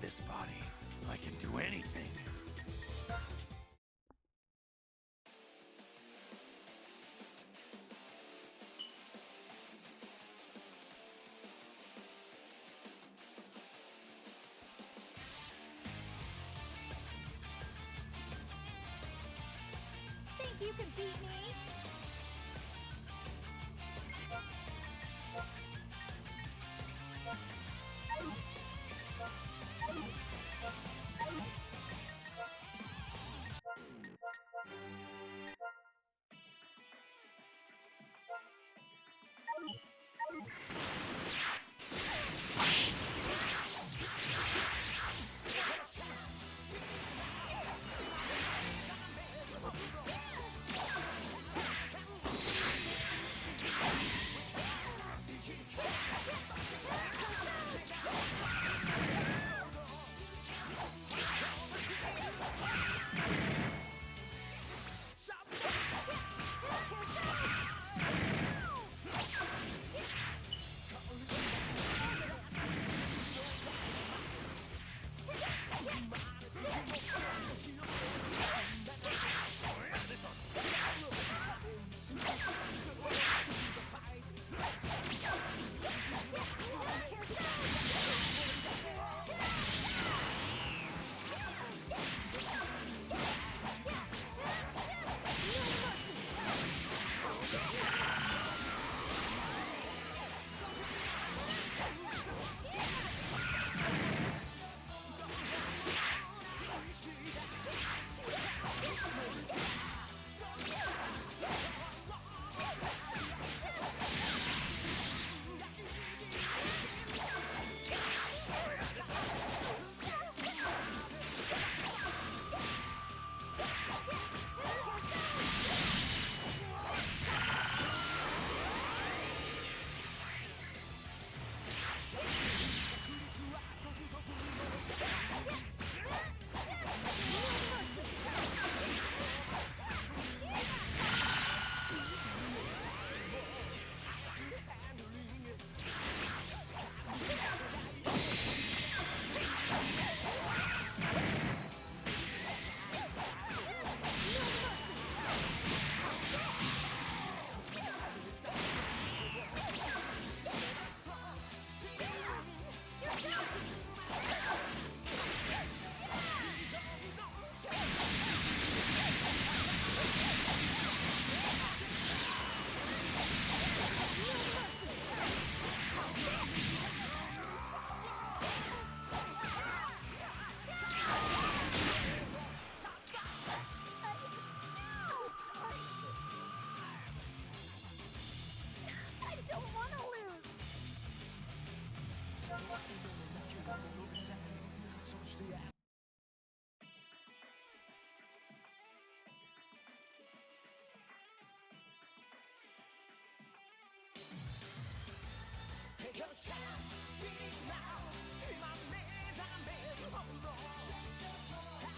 this body. I can do anything. Think you can beat me?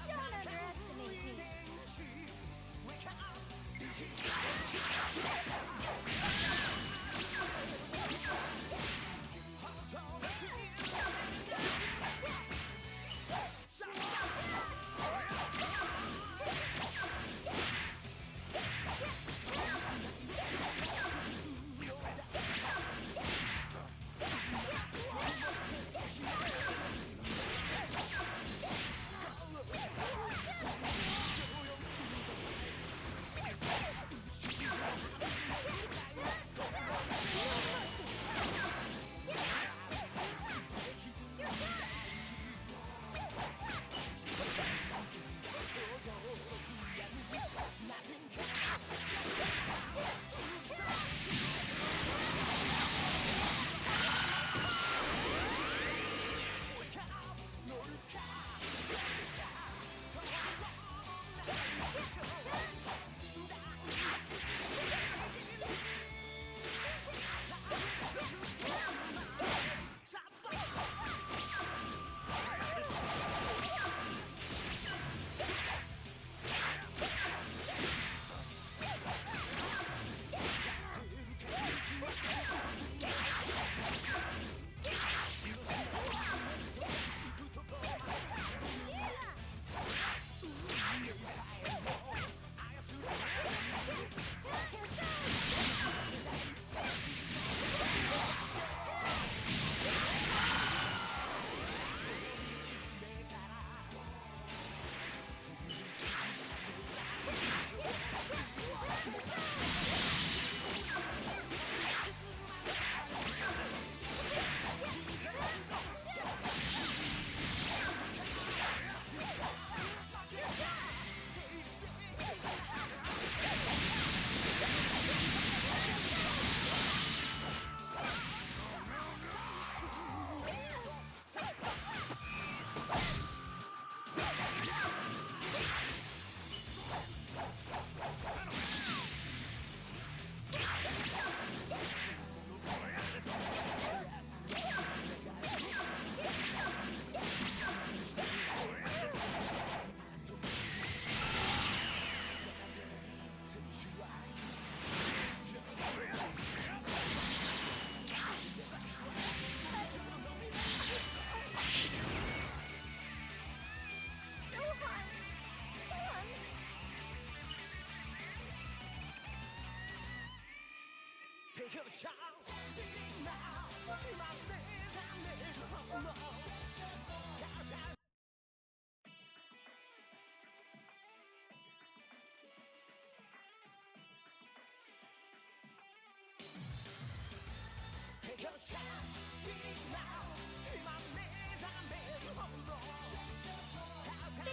Don't underestimate me.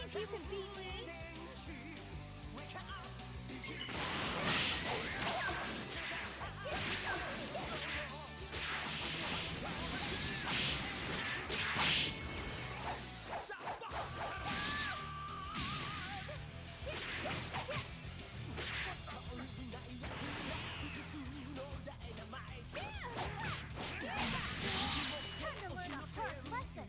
Think you can beat me? Time to learn a hard lesson.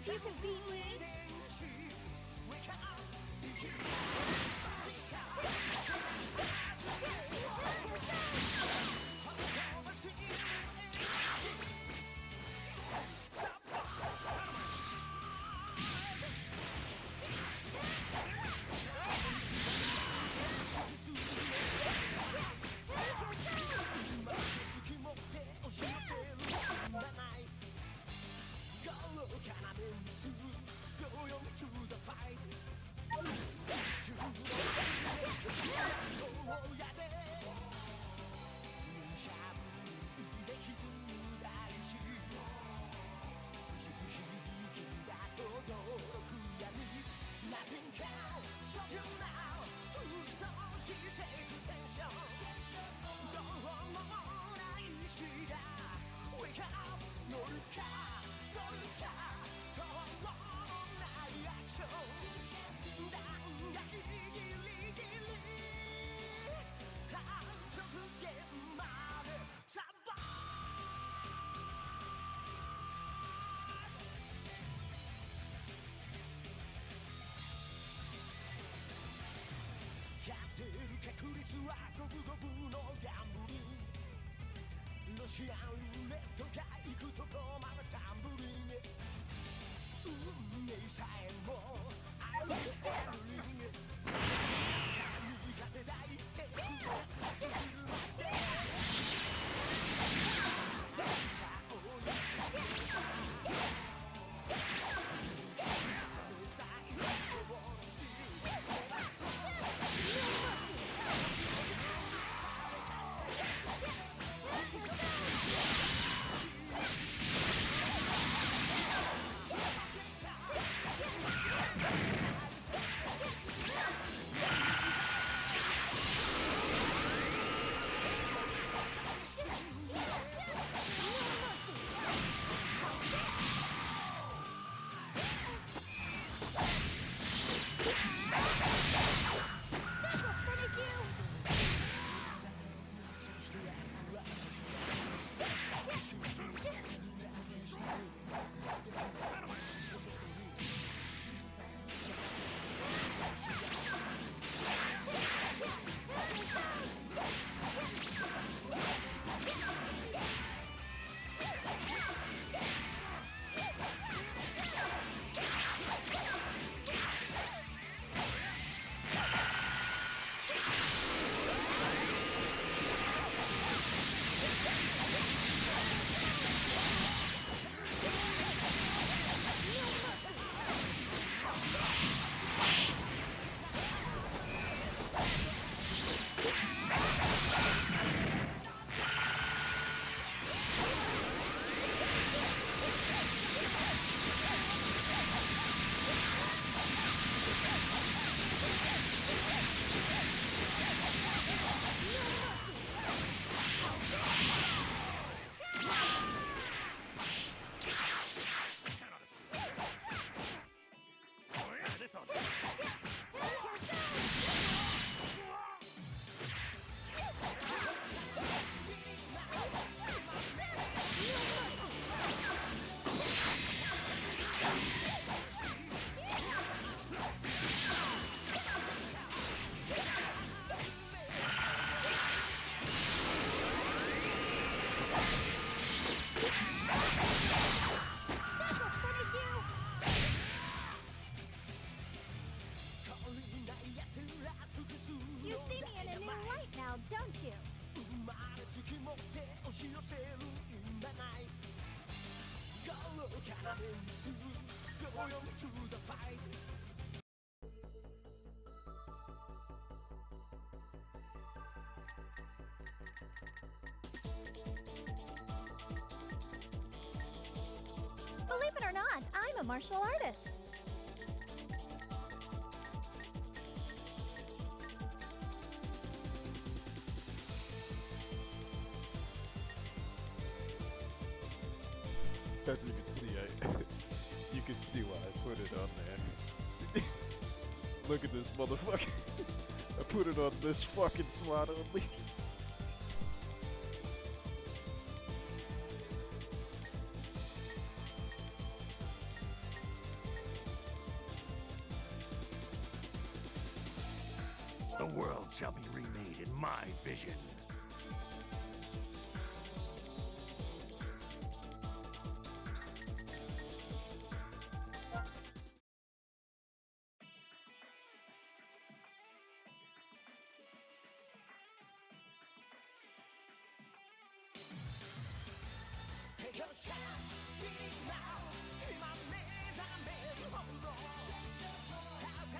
Think you can beat me? You see me in a new light now, don't you? Believe it or not, I'm a martial artist. As you can see, you can see why I put it on there. Look at this motherfucker. I put it on this fucking slot only. The world shall be remade in my vision.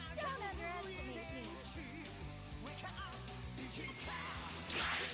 Don't underestimate me.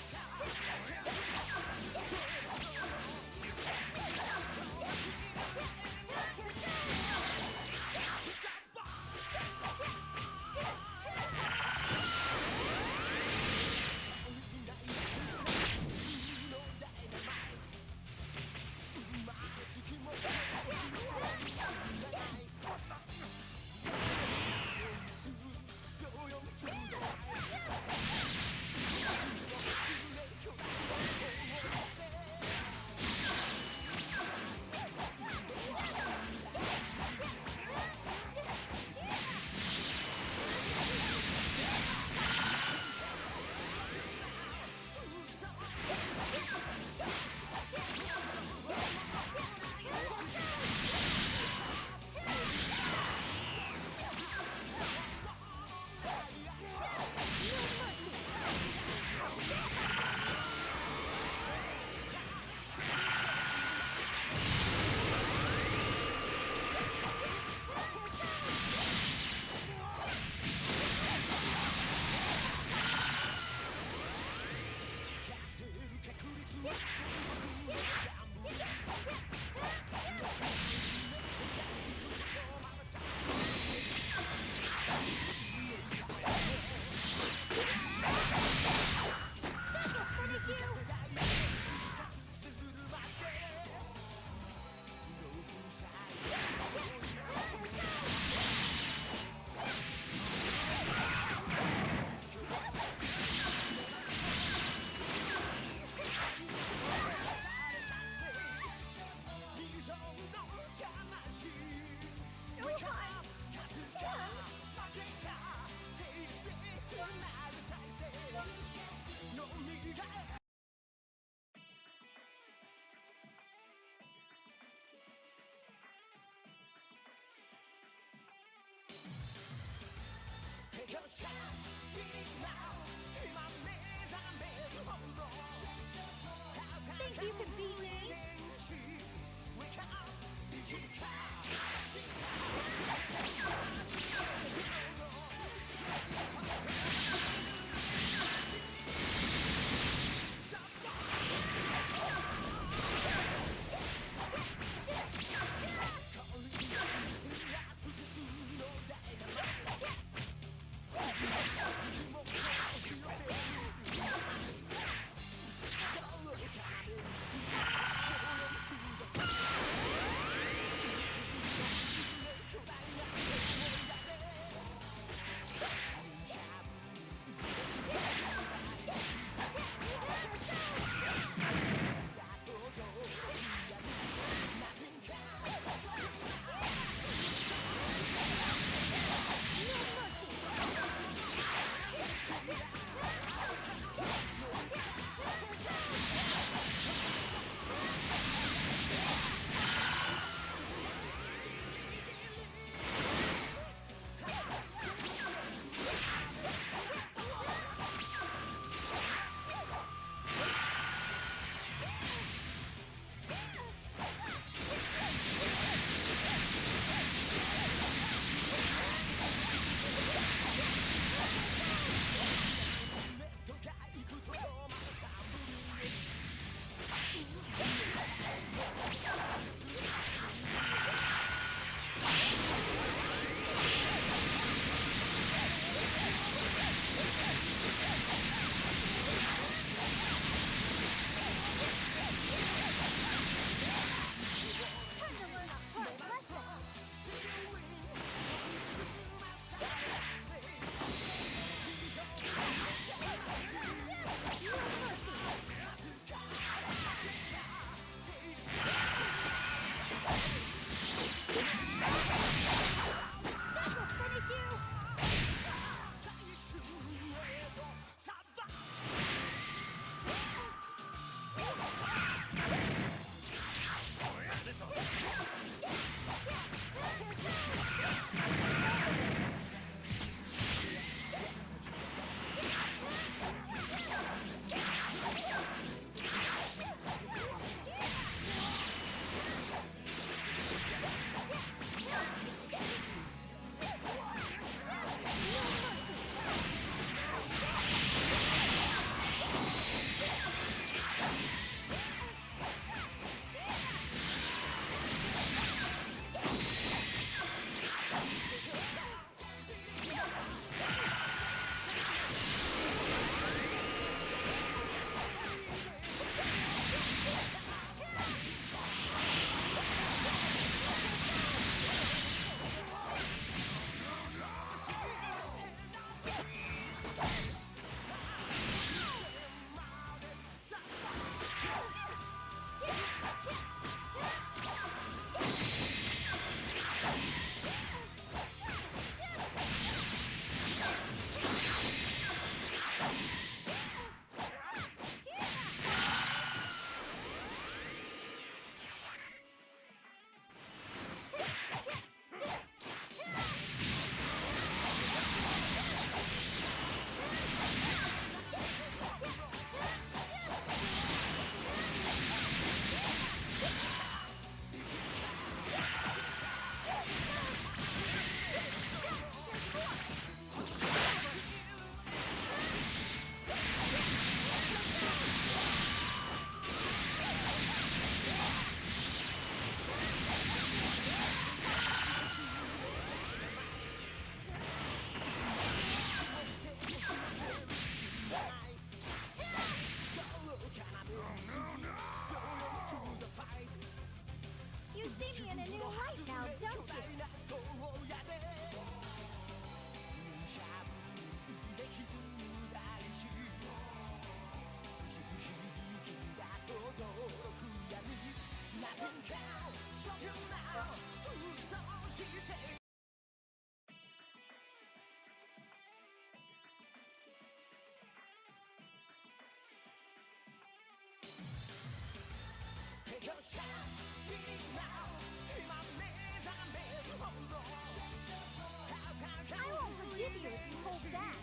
I won't forgive you if you hold back.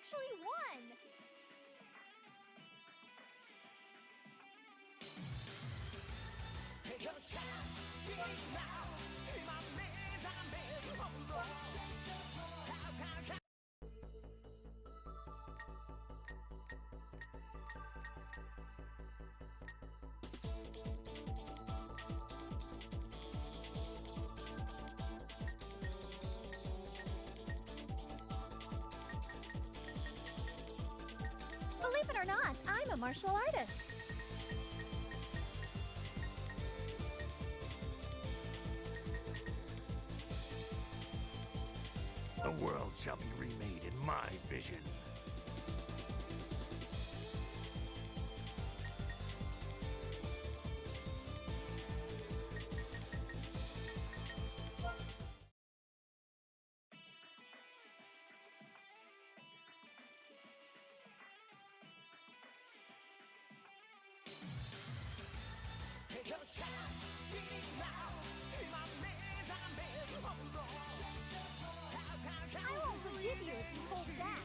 actually won! Take your chance, be now. My maze, I'm made from Believe it or not, I'm a martial artist. The world shall be remade in my vision. Take your chance, be now. My maze, I'm made from I won't forgive you if you hold back.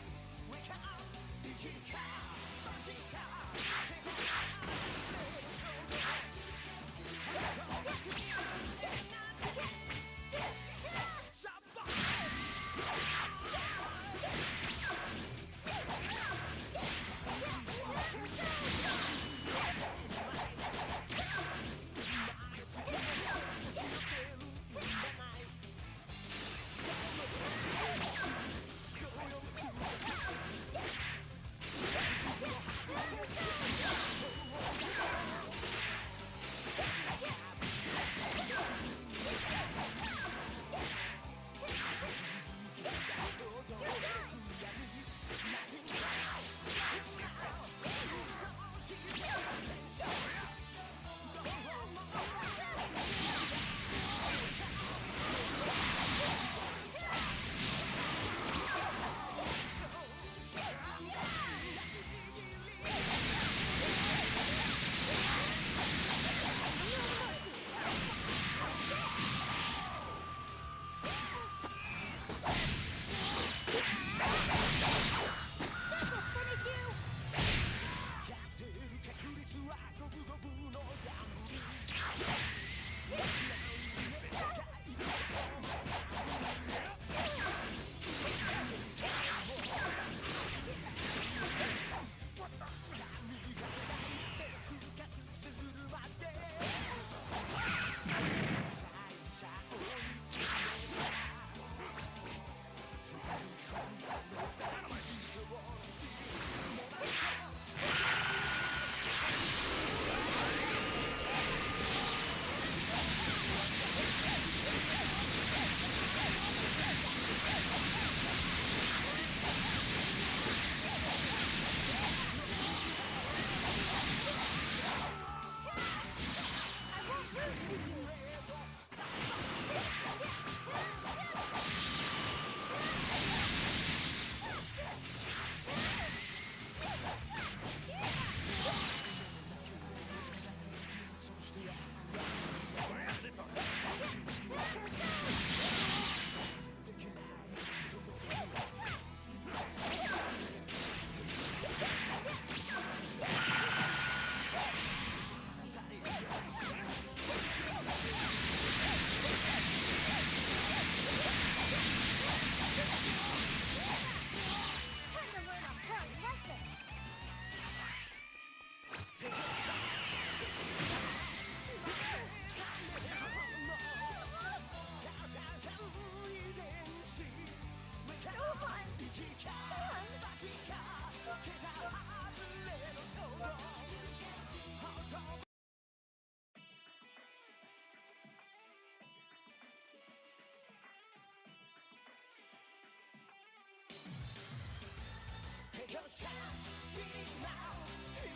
Take your chance, be now.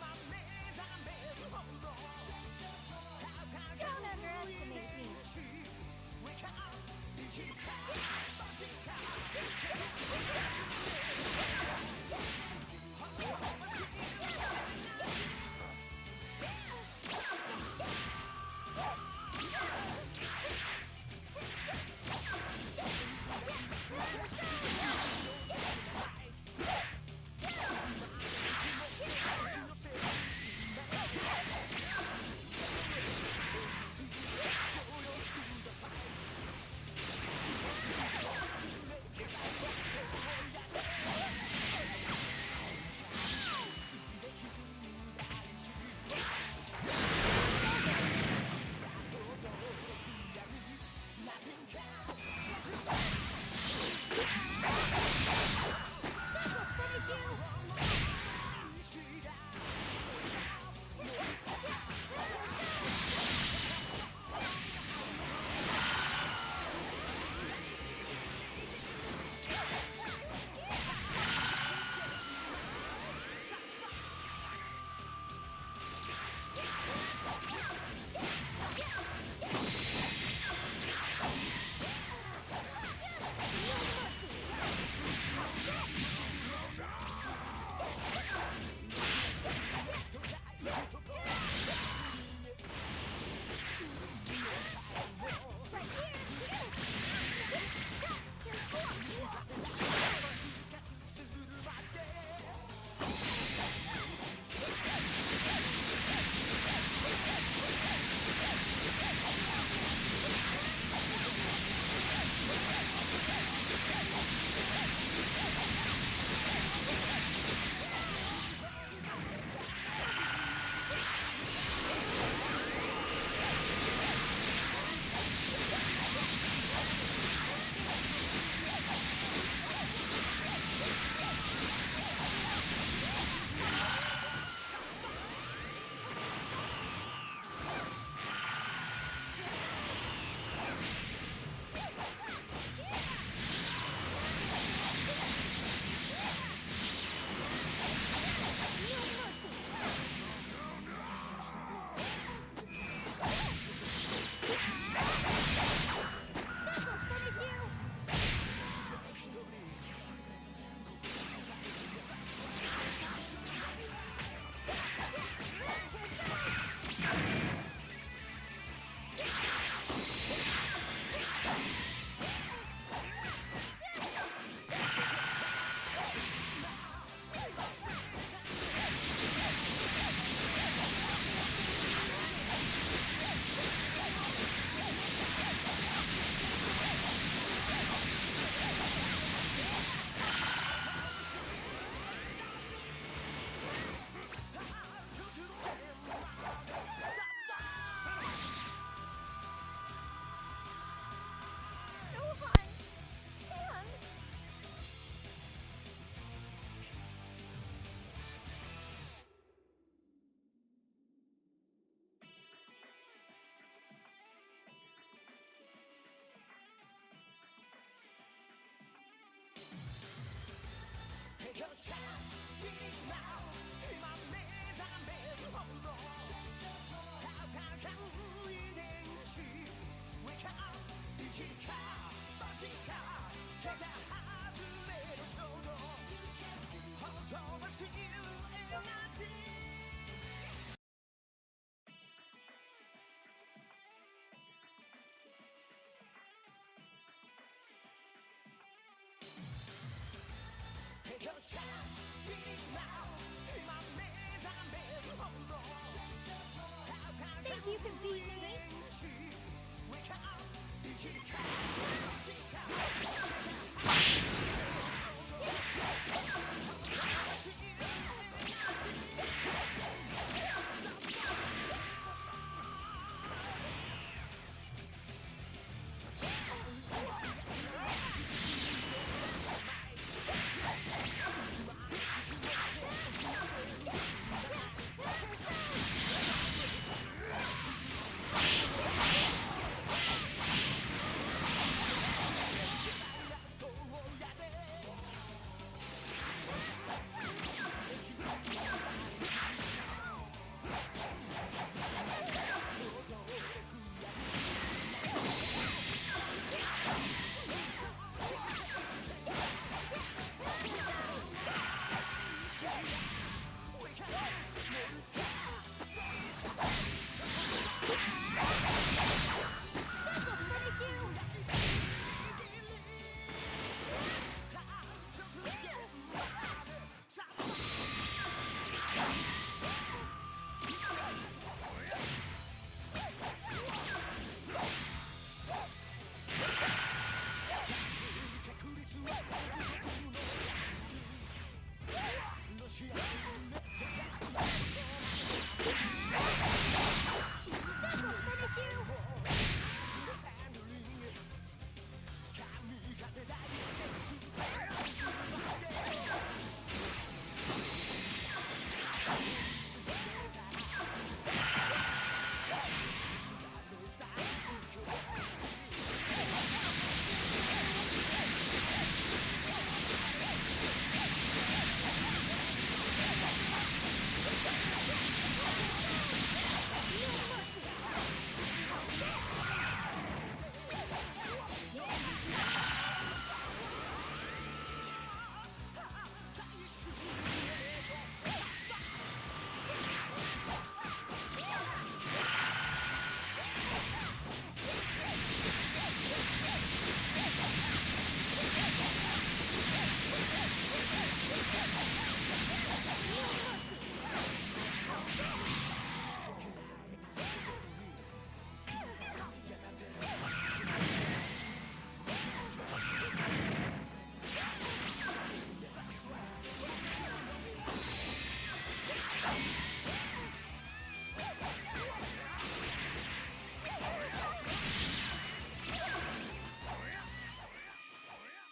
My maze, I'm made from Don't underestimate me. Take a chance, be now. 今目覚めるほど戦う遺伝子上か一かマジか毛が外れる衝動ほとばしるエナジーTake a chance, be now. 今目覚めるほど Think you can beat me? 上か一かマジか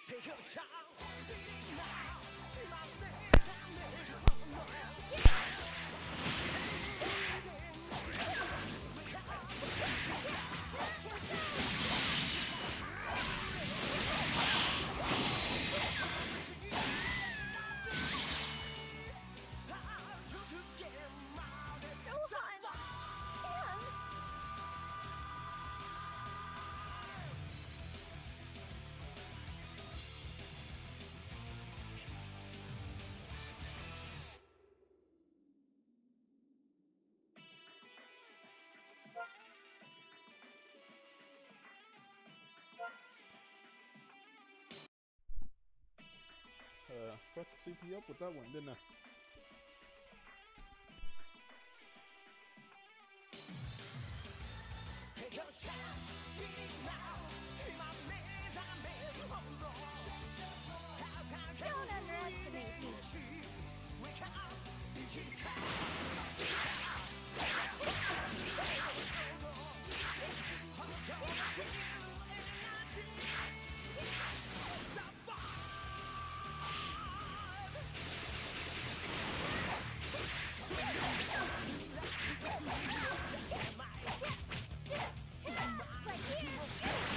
Take a chance, be now. 今目覚めるほどFucked the CP up with that one, didn't I? Take a chance, be now. 今目覚めるほど Don't underestimate me. Wake up, 一かBut here,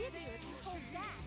forgive you if you hold back.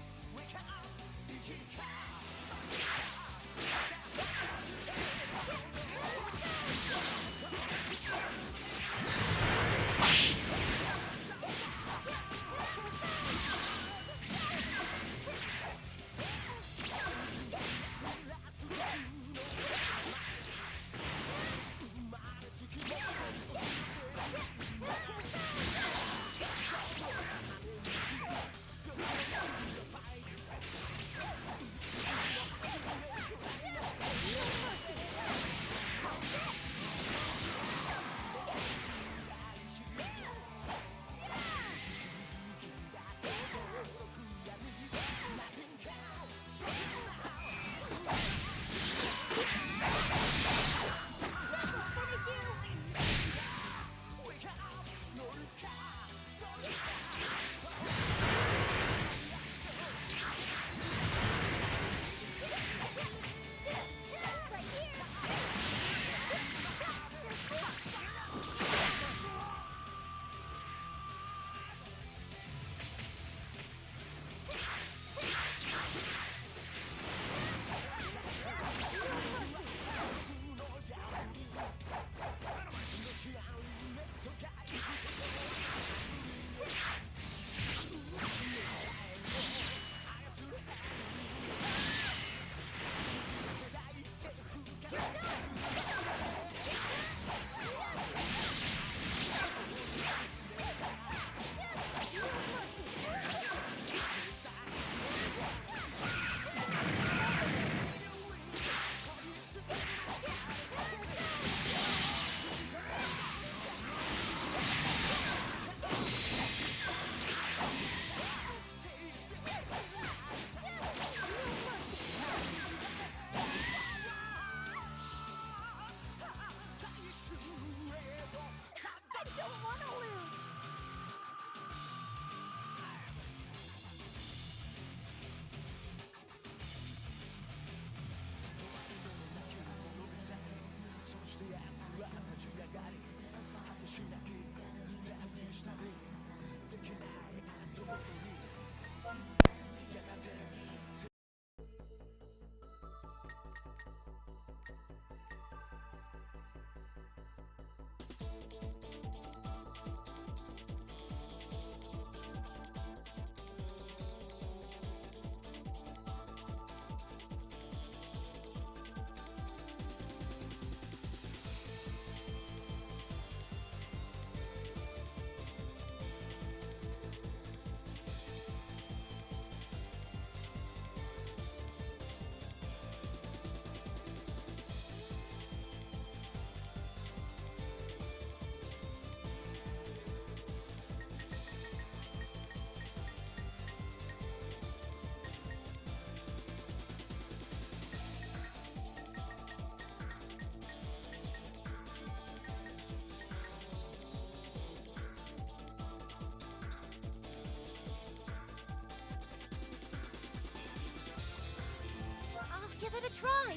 Give it a try.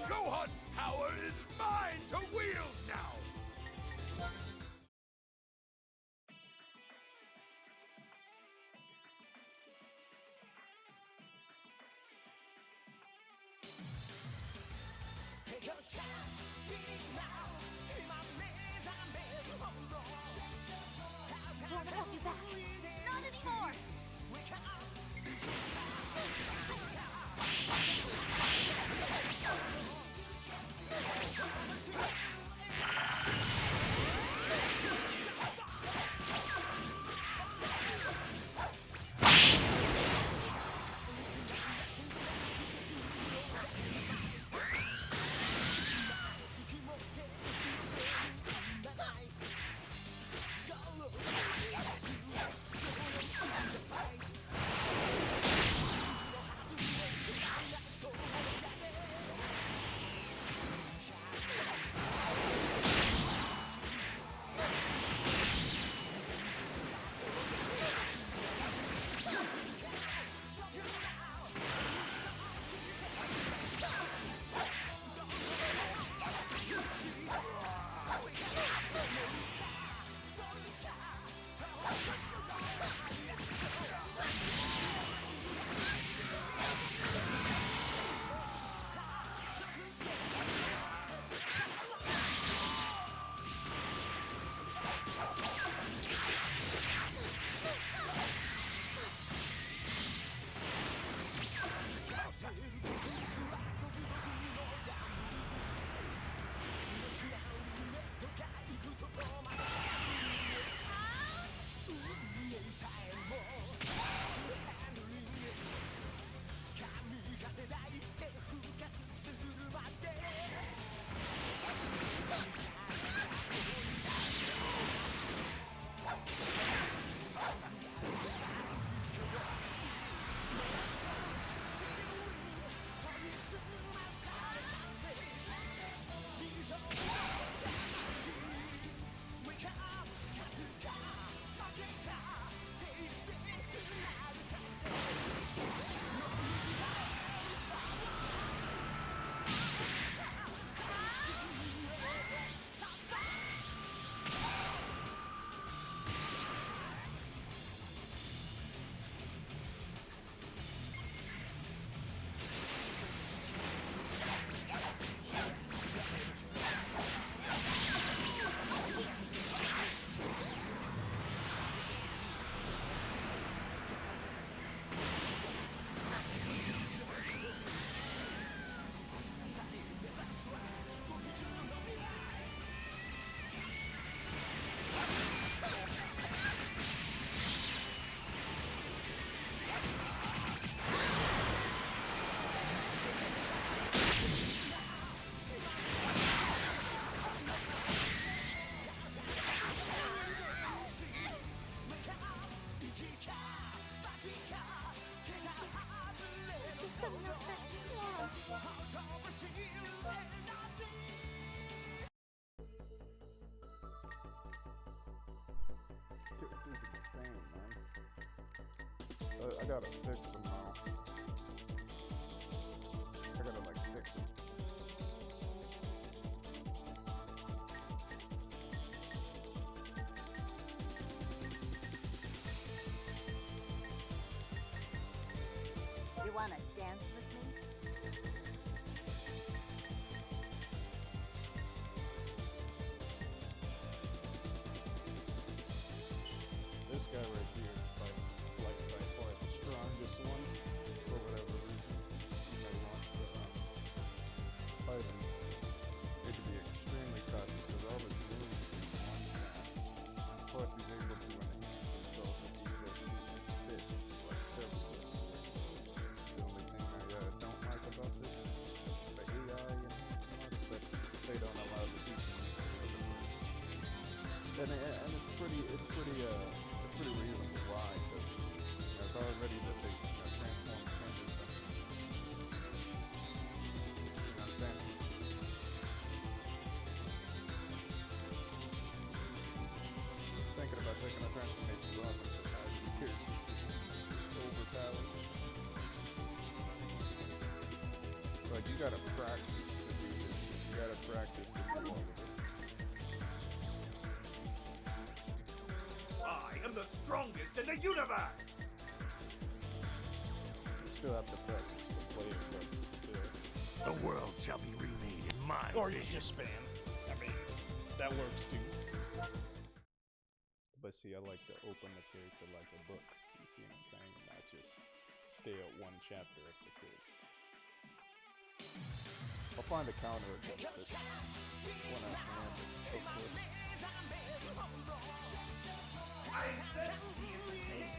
Gohan's power is mine to wield now! Take your chance, big mouth, my man's I'm in, hold on. Won't hold you back. Not anymore. gotta fix them now. I gotta like fix them. You wanna dance with me? This guy right here is by far the strongest one for whatever reason. When I launched the item, it could be extremely cautious because all his moves is one tap. Plus he's able to enhance himself if he says fit like several ways. The only thing I don't like about this is the AI enhancement is that they don't allow the people to make it other ways. And it's pretty reasonable why, because it's already that they transform changes them. You understand? Thinking about taking a transformation off and just having the character overpowered. Like, you gotta practice to do this. You gotta practice to do all of this. I am the strongest in the universe! You still have to practice to play it, but still. The world shall be remade in my Or you vision. just spam. I mean, that works too. But see, I like to open the character like a book. You see what I'm saying? Not just stay at one chapter of the character. I'll find a counter against it when I land it, of course. I accept the invitation.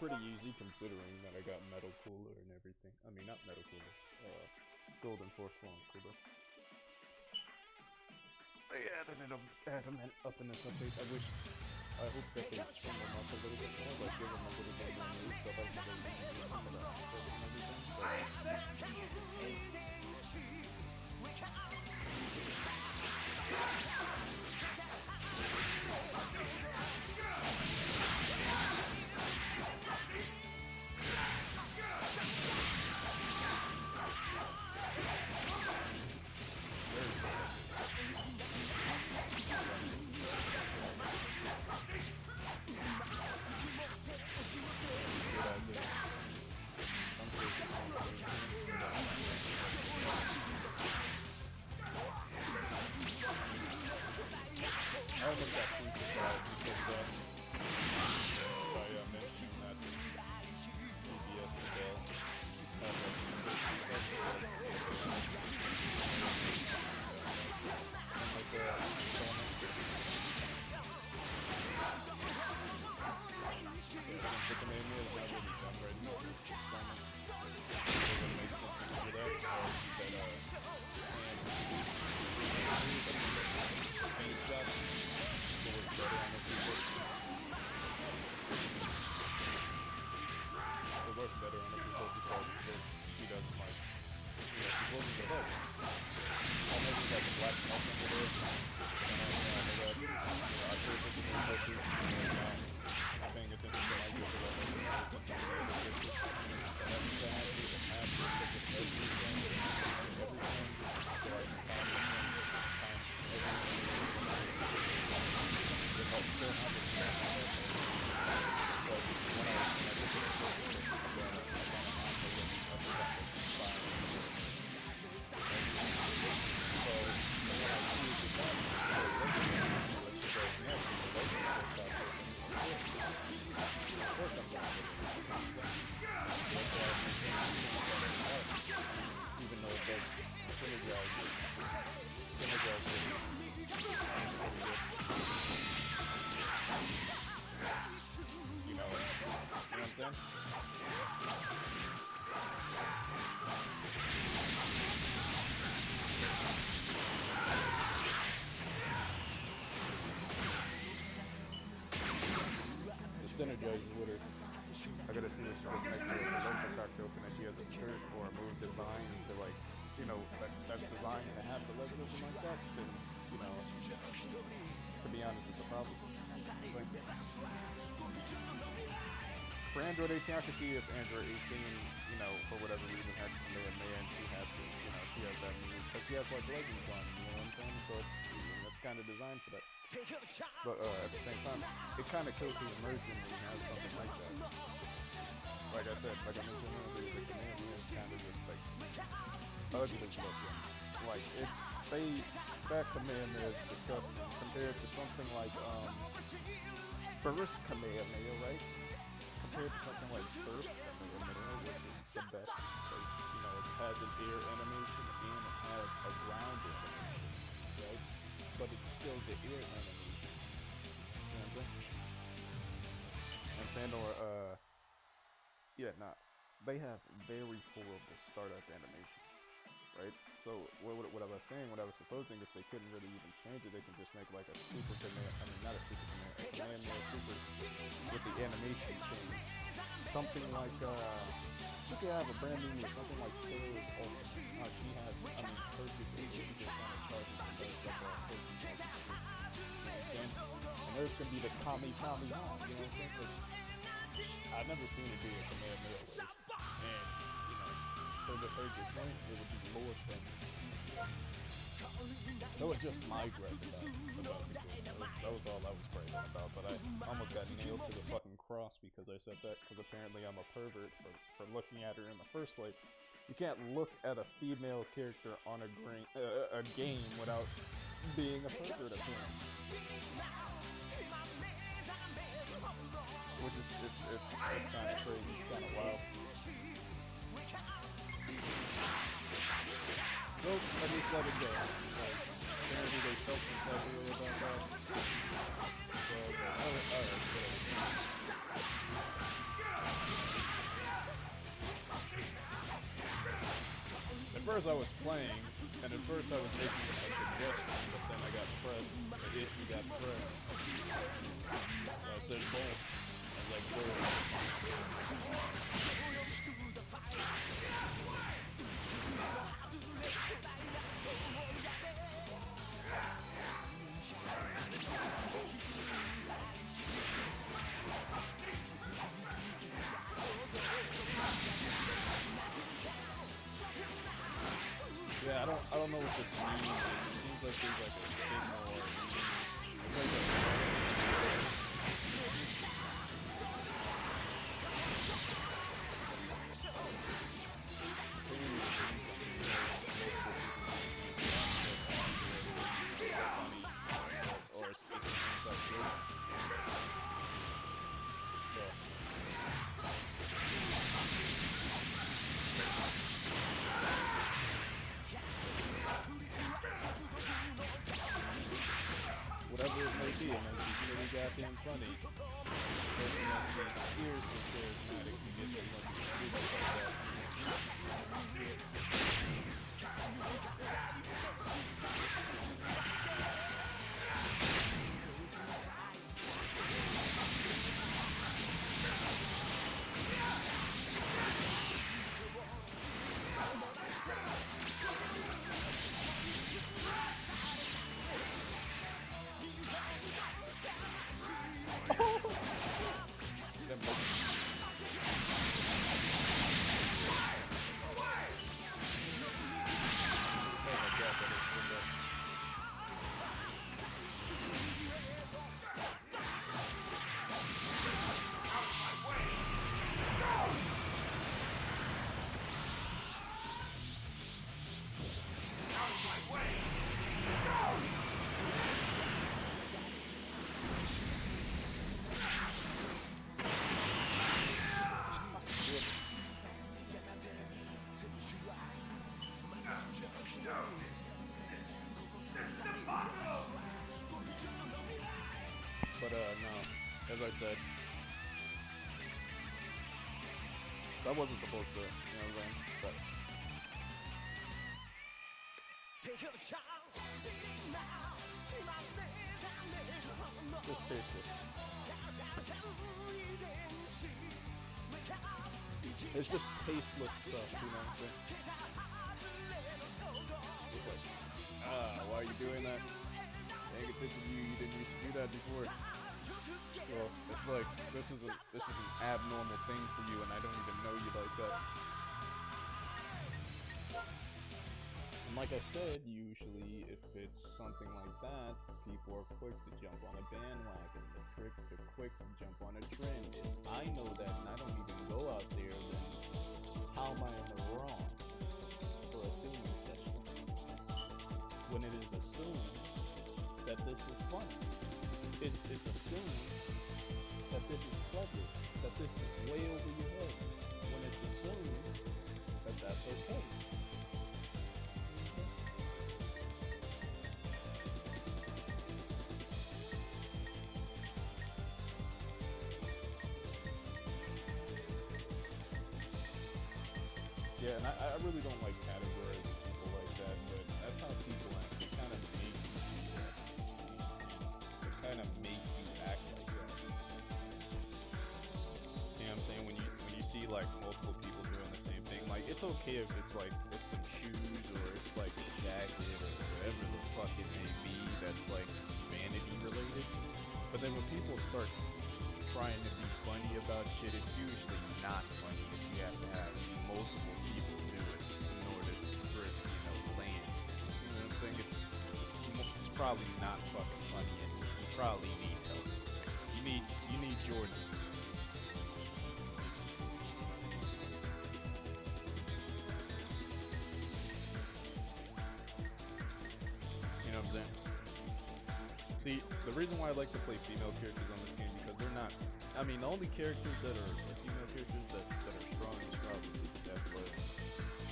pretty easy considering that I got metal cooler and everything. I mean, not metal cooler, golden fourth form cooler. They added adamant up in this update. I hope that they trim them up a little bit more, like give them a little bit more moves so that they can use some of the assets and everything. I almost got too surprised because I mentioned that DBS Bell but the name is not really done right now. It works better on the people because he doesn't like, she closes the hook. I'll make it like a black smoke under there. I put it in the hook here, I'm paying attention to my good for what even though it does synergize you know what I'm saying? The synergizes with her. I gotta see this chick next to her. The local cracked open and she has a skirt or a move designed to like, you know, that's designed to have the legs open like that, then, you know, to be honest, it's a problem. Like, for Android 18, I can see if Android 18, you know, for whatever reason had to come in there and she has to, you know, she has that move, because she has like leggings on, you know what I'm saying? So that's kind of designed for that. But at the same time, it kind of kills the immersion when you have something like that. Like I said, like I mentioned earlier, the command is kind of just like ugly looking. Like that command is disgusting compared to something like first command mail, right? Compared to something like first command mail, which is the best because, you know, it has an air animation and it has a ground animation, right? But it's still the air animation. You know what I'm saying? And Pandora, they have very horrible startup animations, right? So what I was saying, what I was supposing, if they couldn't really even change it, they can just make like a super command, I mean not a super command, a command mail super with the animation change. Something like, she could have a brand new move, something like Taylor's Ultimate. She has, I mean, her super she just kind of charges and does like a 14 and there's gonna be the Kami, you know what I'm saying? I've never seen it do a command mail way. And, you know, for the third point, it would be more than that was just my gripe about the game. That was all I was griping about, but I almost got nailed to the fucking cross because I said that, because apparently I'm a pervert for looking at her in the first place. You can't look at a female character on a game without being a pervert apparently. Which is, it's kind of crazy, it's kind of wild. Nope, I just let it go. Like, apparently they felt some type of way about that. So, alright, whatever. first I was playing, and at first I was making a suggestion, but then I got pressed. It got pressed. So I said both. I was like, both. Yeah, I don't know what this means. It seems like there's like a signal or it's like or it's like whatever it may be, and it's really goddamn funny. The person that's being seriously charismatic can get them like stupid like that. But no, as I said, that wasn't supposed to, you know what I'm saying? But just tasteless. It's just tasteless stuff, you know what I'm saying? It's like, why are you doing that? Paying attention to you, you didn't used to do that before. So it's like this is an abnormal thing for you, and I don't even know you like that. And like I said, usually if it's something like that, people are quick to jump on a bandwagon. They're quick to jump on a trend. If I know that and I don't even go out there, then how am I in the wrong for assuming such a thing? When it is assumed that this is funny. It's assumed that this is clever, that this is way over your head, when it's assumed that that's okay. Yeah, and I really don't like categorizing people like that, but that's how people act. They kind of make you do that. They kind of make you act like that. You know what I'm saying? When you see like multiple people doing the same thing, like it's okay if it's like it's some shoes or it's like a jacket or whatever the fuck it may be that's like vanity related. But then when people start trying to be funny about shit, it's usually not funny if you have to have multiple people do it in order for it to, land. You know what I'm saying? It's probably not fucking funny, and you probably need help. You need Jordan. You know what I'm saying? See, the reason why I like to play female characters on this game because they're not. I mean, the only characters that are female characters that are strong is probably Deathwood,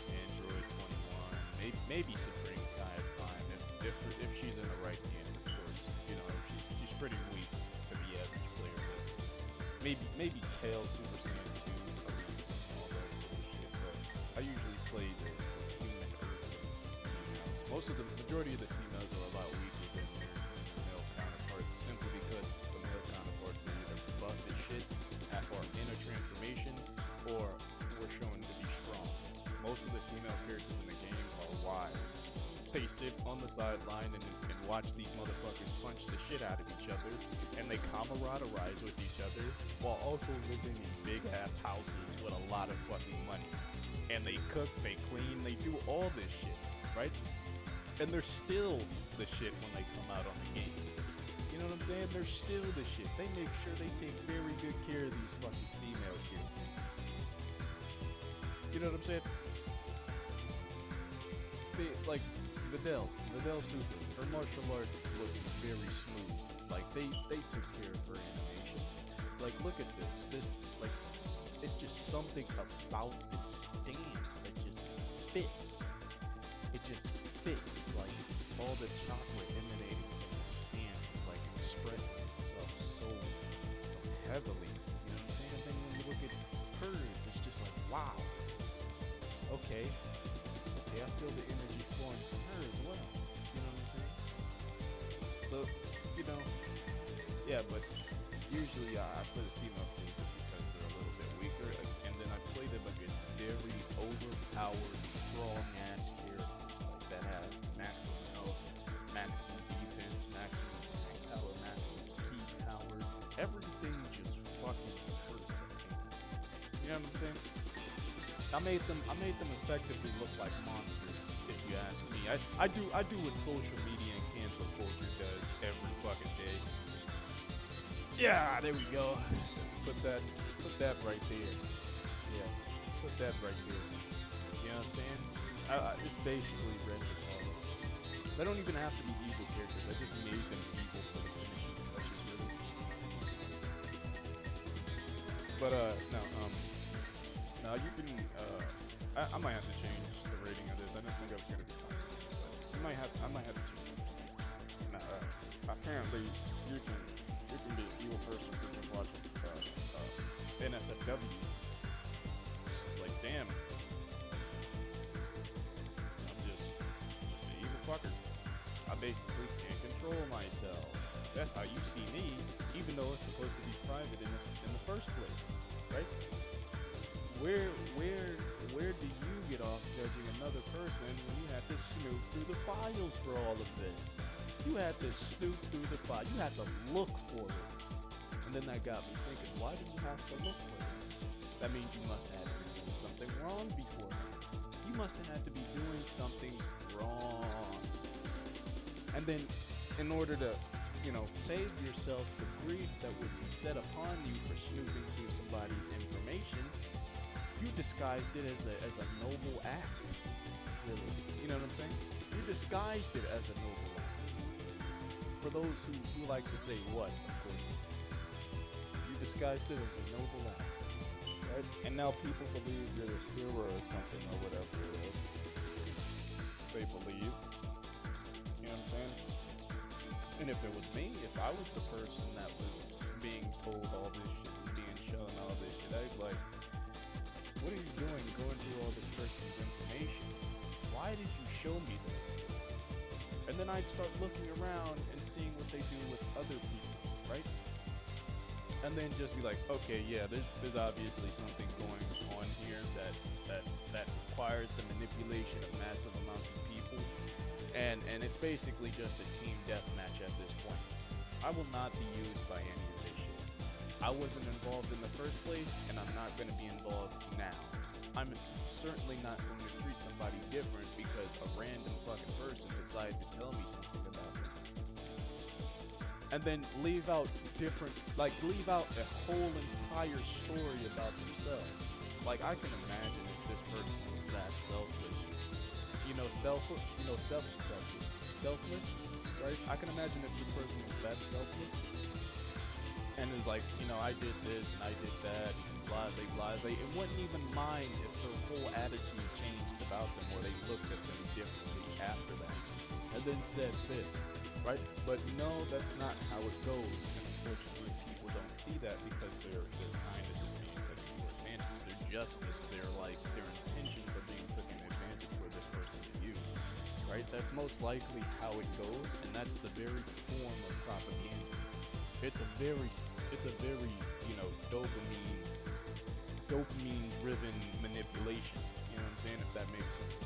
Android 21, maybe Supreme Kai Prime if she's in the right hands, of course. You know, she's pretty weak to the average player, but maybe Tails, Super Saiyan 2, all that bullshit. But I usually play the human also the majority of the females are a lot weaker than their male counterparts, simply because the male counterparts are either buff as shit or in a transformation, or were shown to be strong. Most of the female characters in the game are wild. They sit on the sideline and watch these motherfuckers punch the shit out of each other, and they camaraderise with each other while also living in big ass houses with a lot of fucking money. And they cook, they clean, they do all this shit, right? And they're still the shit when they come out on the game. You know what I'm saying? They're still the shit. They make sure they take very good care of these fucking female characters. You know what I'm saying? They, like, Videl Super, her martial arts looks very smooth. Like, they took care of her animation. Like, look at this, like, it's just something about this stance that just fits. It just fits, like, all the chakra emanating from the stance is, like, expressing itself so heavily. You know what I'm saying? And then when you look at hers, it's just like, wow. Okay, I feel the energy flowing from her as well. You know what I'm saying? So, you know, yeah, but usually I play the female characters because they're a little bit weaker, and then I play them against very overpowered, strong-ass characters like that have maximum health, maximum defense, maximum attack power, maximum key power. Everything just fucking hurts at me. You know what I'm saying? I made them effectively look like monsters, if you ask me. I do what social media and cancel culture does every fucking day. Yeah, there we go. Put that right there. Yeah, put that right there. You know what I'm saying? It's basically render color. They don't even have to be evil characters. I just made them evil for the finishing touches, really. But no, you can. I might have to change the rating of this. I didn't think I was gonna be fine. But I might have to change it. No, apparently you can be an evil person for just watching NSFW. It's like, damn. I'm just an evil fucker. I basically can't control myself. That's how you see me, even though it's supposed to be private in the first place, right? Where do you get off judging another person when you had to snoop through the files for all of this? You had to snoop through the file. You had to look for it. And then that got me thinking, why do you have to look for it? That means you must have been doing something wrong before. You must have had to be doing something wrong. And then in order to, save yourself the grief that would be set upon you for snooping through somebody's information, you disguised it as a noble act, really. You know what I'm saying? You disguised it as a noble act. For those who like to say what, of course. You disguised it as a noble act, right? And now people believe you're the hero or something or whatever it is. They believe. You know what I'm saying? And if it was me, if I was the person that was being told all this shit and being shown all this shit, I'd be like, what are you doing going through all this person's information? Why did you show me this? And then I'd start looking around and seeing what they do with other people, right? And then just be like, okay, yeah, there's obviously something going on here that requires the manipulation of massive amounts of people. And it's basically just a team deathmatch at this point. I will not be used by any of this shit. I wasn't involved in the first place, and I'm not going to be involved now. I'm certainly not going to treat somebody different because a random fucking person decided to tell me something about them. And then leave out a whole entire story about themselves. Like, I can imagine if this person was that selfless, selfless, right? I can imagine if this person was that selfless and is like, I did this and I did that, blase, and wouldn't even mind if their whole attitude changed about them or they looked at them differently after that, and then said this, right? But no, that's not how it goes, and unfortunately people don't see that because their kindness is being taken for advantage, their justice, their intentions are being taken advantage for this person to use, right? That's most likely how it goes, and that's the very form of propaganda. It's a very, you know, dopamine-driven manipulation. You know what I'm saying? If that makes sense.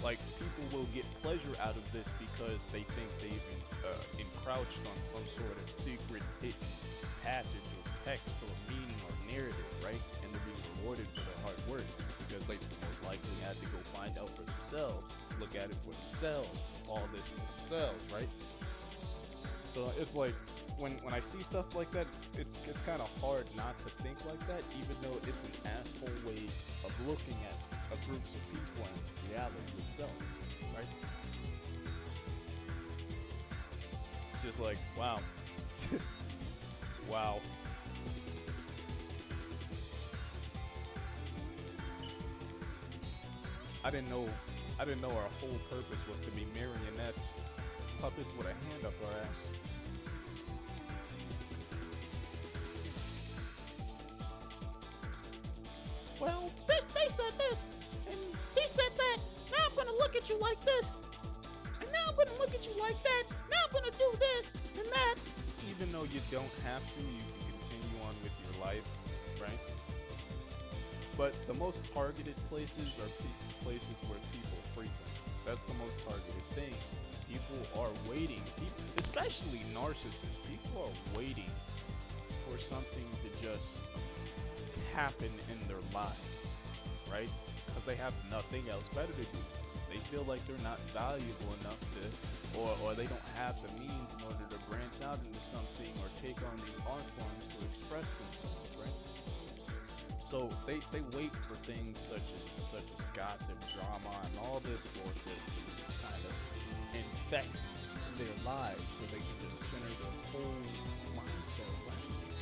Like, people will get pleasure out of this because they think they've encroached on some sort of secret hidden passage or text or meaning or narrative, right? And they're being rewarded for their hard work because they most likely had to go find out for themselves, look at it for themselves, all this for themselves, right? So it's like, when I see stuff like that, it's kind of hard not to think like that, even though it's an asshole way of looking at groups of people and reality itself, right? It's just like, wow. Wow. I didn't know our whole purpose was to be marionettes, puppets with a hand up our ass. Well, they said this, and he said that. Now I'm gonna look at you like this, and now I'm gonna look at you like that. Now I'm gonna do this and that. Even though you don't have to, you can continue on with your life, right? But the most targeted places are places where people frequent. That's the most targeted thing. People are waiting, especially narcissists. People are waiting for something to just happen in their lives, right? Because they have nothing else better to do. They feel like they're not valuable enough to, or they don't have the means in order to branch out into something or take on these art forms to express themselves, right? So they wait for things such as gossip, drama, and all this bullshit to kind of infect their lives so they can just center their whole mindset around it.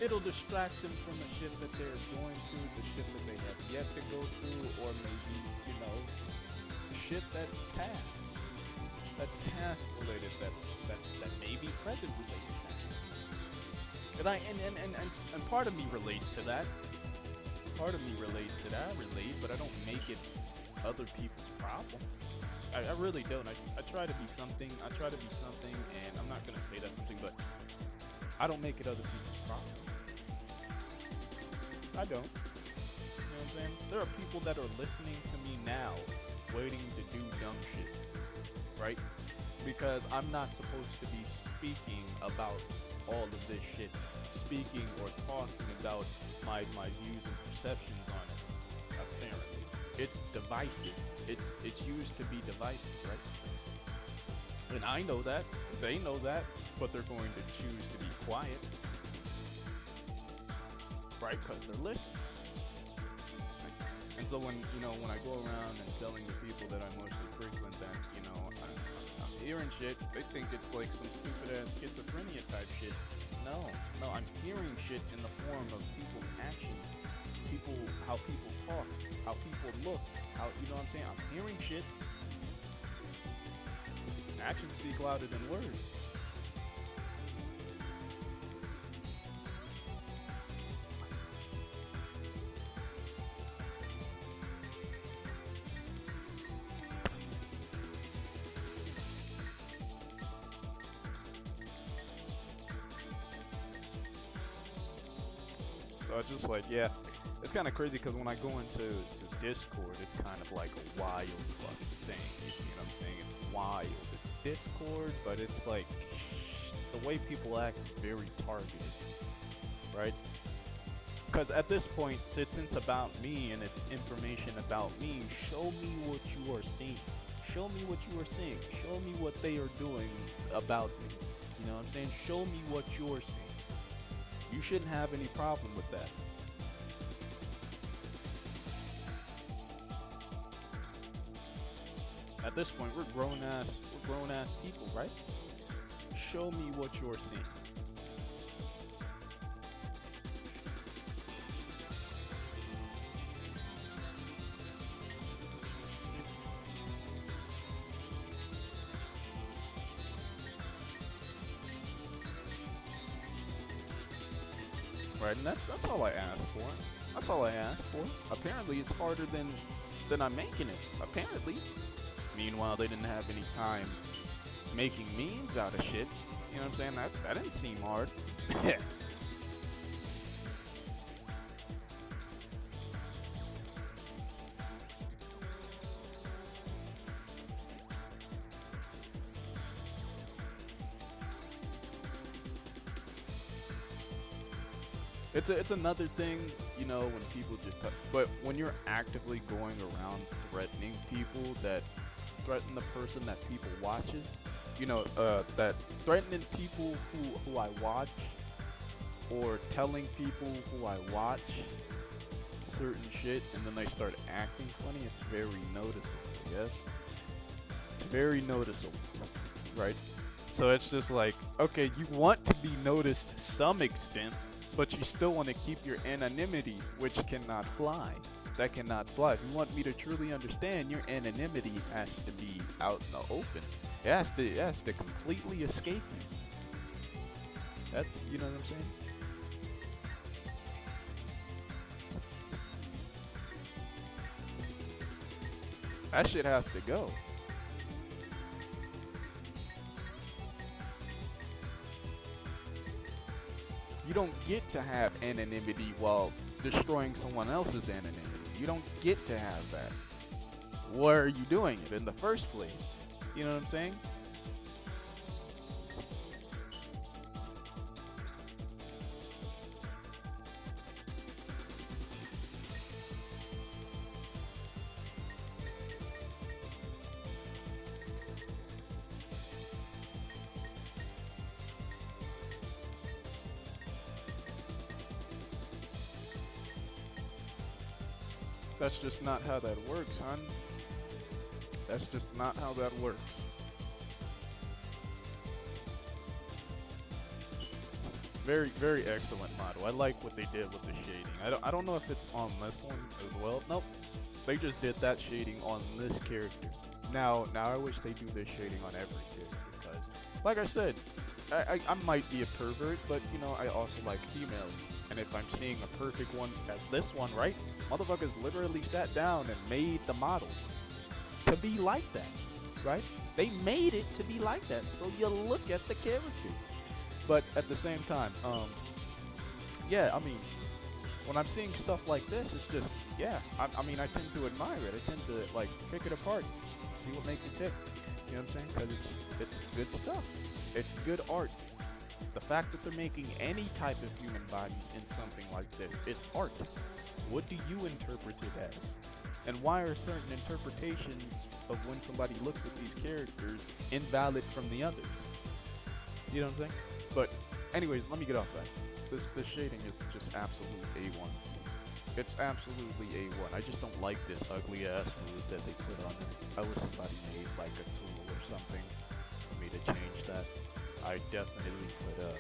It'll distract them from the shit that they're going through, the shit that they have yet to go through, or maybe, you know, shit that's past. That's past related, that may be present related. And part of me relates to that. Part of me relates to that, I relate, but I don't make it other people's problem. I really don't. I try to be something, and I'm not gonna say that something, but I don't make it other people's problem. I don't. You know what I'm saying? There are people that are listening to me now, waiting to do dumb shit, right? Because I'm not supposed to be speaking about all of this shit, speaking or talking about my views and perceptions on it. Apparently, it's divisive. It's used to be divisive, right? And I know that, they know that, but they're going to choose to be quiet. Right, because they're listening. And so when I go around and telling the people that I mostly frequent that, I'm hearing shit, they think it's like some stupid ass schizophrenia type shit. No, I'm hearing shit in the form of people's actions, how people talk, how people look, how, you know what I'm saying? I'm hearing shit. Actions speak louder than words. So it's just like, yeah, it's kind of crazy because when I go into Discord, it's kind of like a wild fucking thing. You see what I'm saying? It's wild. It's Discord, but it's like the way people act is very targeted, right? Because at this point, since it's about me and it's information about me, show me what you are seeing. Show me what you are seeing. Show me what they are doing about me. You know what I'm saying? Show me what you're seeing. You shouldn't have any problem with that. At this point, we're grown ass people, right? Show me what you're seeing. Right, and that's all I ask for. That's all I asked for. Apparently, it's harder than I'm making it. Apparently. Meanwhile, they didn't have any time making memes out of shit. You know what I'm saying? That didn't seem hard. It's another thing, you know, when people just but when you're actively going around threatening people that threaten the person that people watches, you know, that threatening people who I watch, or telling people who I watch certain shit and then they start acting funny, it's very noticeable, yes? It's very noticeable, right? So it's just like, okay, you want to be noticed to some extent, but you still want to keep your anonymity, which cannot fly. That cannot fly. If you want me to truly understand, your anonymity has to be out in the open. It has to completely escape me. That's, you know what I'm saying? That shit has to go. You don't get to have anonymity while destroying someone else's anonymity. You don't get to have that. Why are you doing it in the first place? You know what I'm saying? That's just not how that works, hon. That's just not how that works. Very, very excellent model. I like what they did with the shading. I don't know if it's on this one as well. Nope. They just did that shading on this character. Now I wish they do this shading on every character, because, like I said, I might be a pervert, but, you know, I also like females. And if I'm seeing a perfect one as this one, right? Motherfuckers literally sat down and made the model to be like that, right? They made it to be like that. So you look at the character. But at the same time, yeah, I mean, when I'm seeing stuff like this, it's just, yeah, I mean, I tend to admire it. I tend to, like, pick it apart, see what makes it tick. You know what I'm saying? Because it's good stuff. It's good art. The fact that they're making any type of human bodies in something like this, it's art. What do you interpret it as? And why are certain interpretations of when somebody looks at these characters invalid from the others? You know what I'm saying? But anyways, let me get off that. This shading is just absolute A1. It's absolutely A1. I just don't like this ugly ass mood that they put on it. I wish somebody made like a tool or something for me to change that. I definitely put a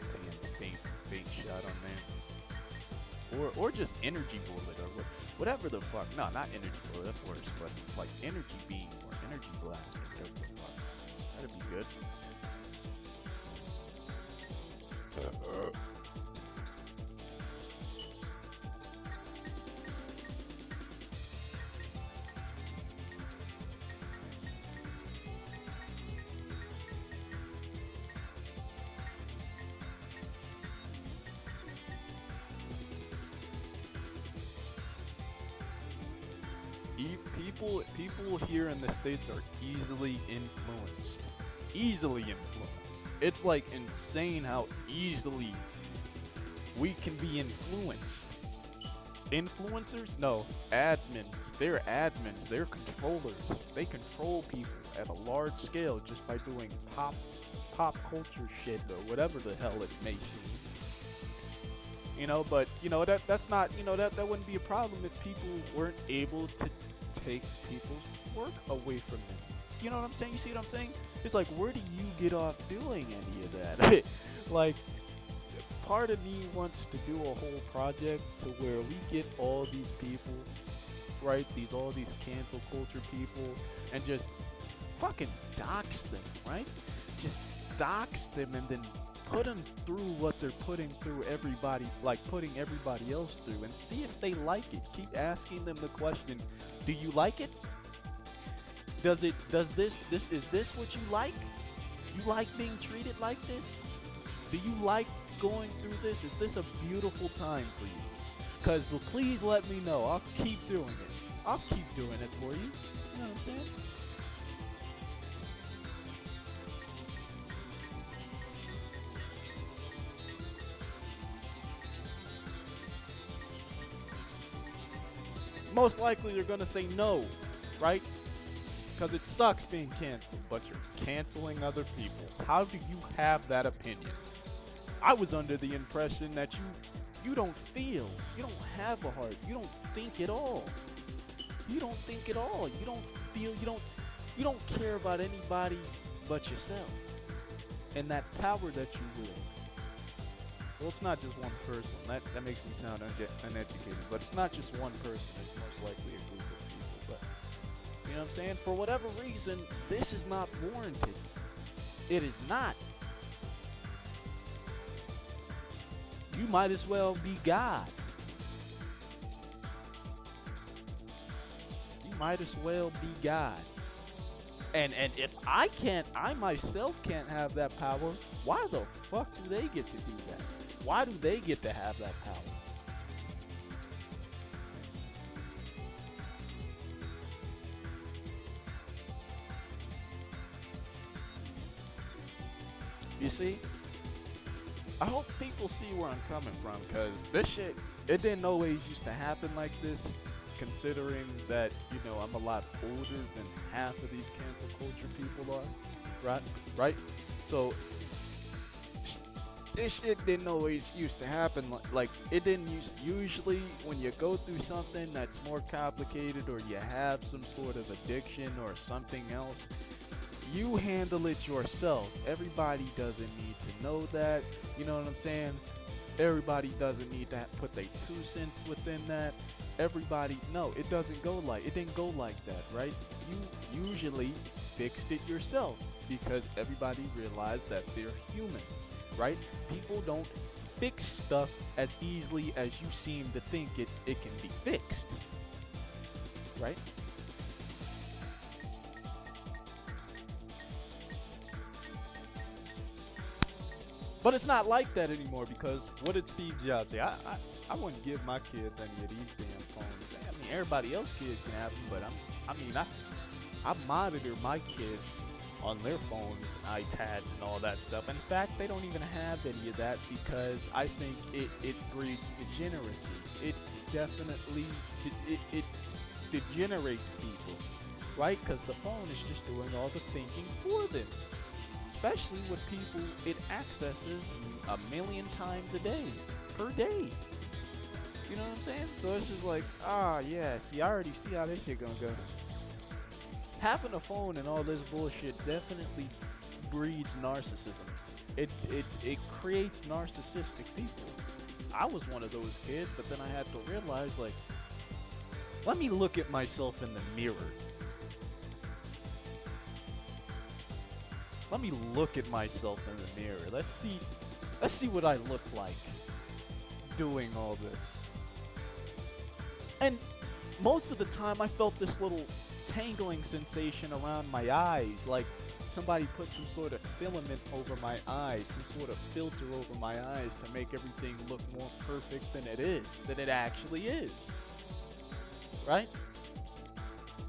paint shot on there. Or just energy bullet or whatever the fuck. No, not energy bullet, that's worse, but like energy beam or energy blast or whatever the fuck. That'd be good. People here in the States are easily influenced. Easily influenced. It's like insane how easily we can be influenced. Influencers? No, admins. They're admins. They're controllers. They control people at a large scale just by doing pop culture shit or whatever the hell it may seem. You know, but you know that's not, you know, that wouldn't be a problem if people weren't able to take people's work away from them. You know what I'm saying? You see what I'm saying? It's like, where do you get off doing any of that? Like, part of me wants to do a whole project to where we get all these people, right? All these cancel culture people, and just fucking dox them, right? Just dox them and then put them through what they're putting through everybody, like putting everybody else through, and see if they like it. Keep asking them the question, do you like it? Is this what you like? You like being treated like this? Do you like going through this? Is this a beautiful time for you? Because please let me know. I'll keep doing it. I'll keep doing it for you. You know what I'm saying? Most likely you're gonna say no, right? Because it sucks being canceled, but you're canceling other people. How do you have that opinion? I was under the impression that you don't feel, you don't have a heart, you don't think at all. You don't think at all. You don't feel, you don't care about anybody but yourself. And that power that you wield. Well, it's not just one person. That makes me sound uneducated, but it's not just one person. It's most likely a group of people. But you know what I'm saying? For whatever reason, this is not warranted. It is not. You might as well be God. You might as well be God. And if I myself can't have that power, why the fuck do they get to do that? Why do they get to have that power? You see? I hope people see where I'm coming from, because this shit, it didn't always used to happen like this, considering that, you know, I'm a lot older than half of these cancel culture people are, right? So, this shit didn't always used to happen, like it didn't usually when you go through something that's more complicated, or you have some sort of addiction or something else, you handle it yourself. Everybody doesn't need to know that, you know what I'm saying? Everybody doesn't need to put their 2 cents within that. Everybody, no, it didn't go like that, right? You usually fixed it yourself because everybody realized that they're humans, right? People don't fix stuff as easily as you seem to think it can be fixed, right? But it's not like that anymore, because what did Steve Jobs say? I wouldn't give my kids any of these damn phones. I mean, everybody else's kids can have them, but I monitor my kids on their phones and iPads and all that stuff. In fact, they don't even have any of that because I think it breeds degeneracy. It definitely it degenerates people, right? Because the phone is just doing all the thinking for them. Especially with people it accesses 1,000,000 times a day, per day. You know what I'm saying? So it's just like, yeah, see, I already see how this shit gonna go. Having a phone and all this bullshit definitely breeds narcissism. It creates narcissistic people. I was one of those kids, but then I had to realize, like, let me look at myself in the mirror. Let me look at myself in the mirror. Let's see what I look like doing all this. And most of the time I felt this little tangling sensation around my eyes, like somebody put some sort of filament over my eyes, some sort of filter over my eyes to make everything look more perfect than it actually is. Right?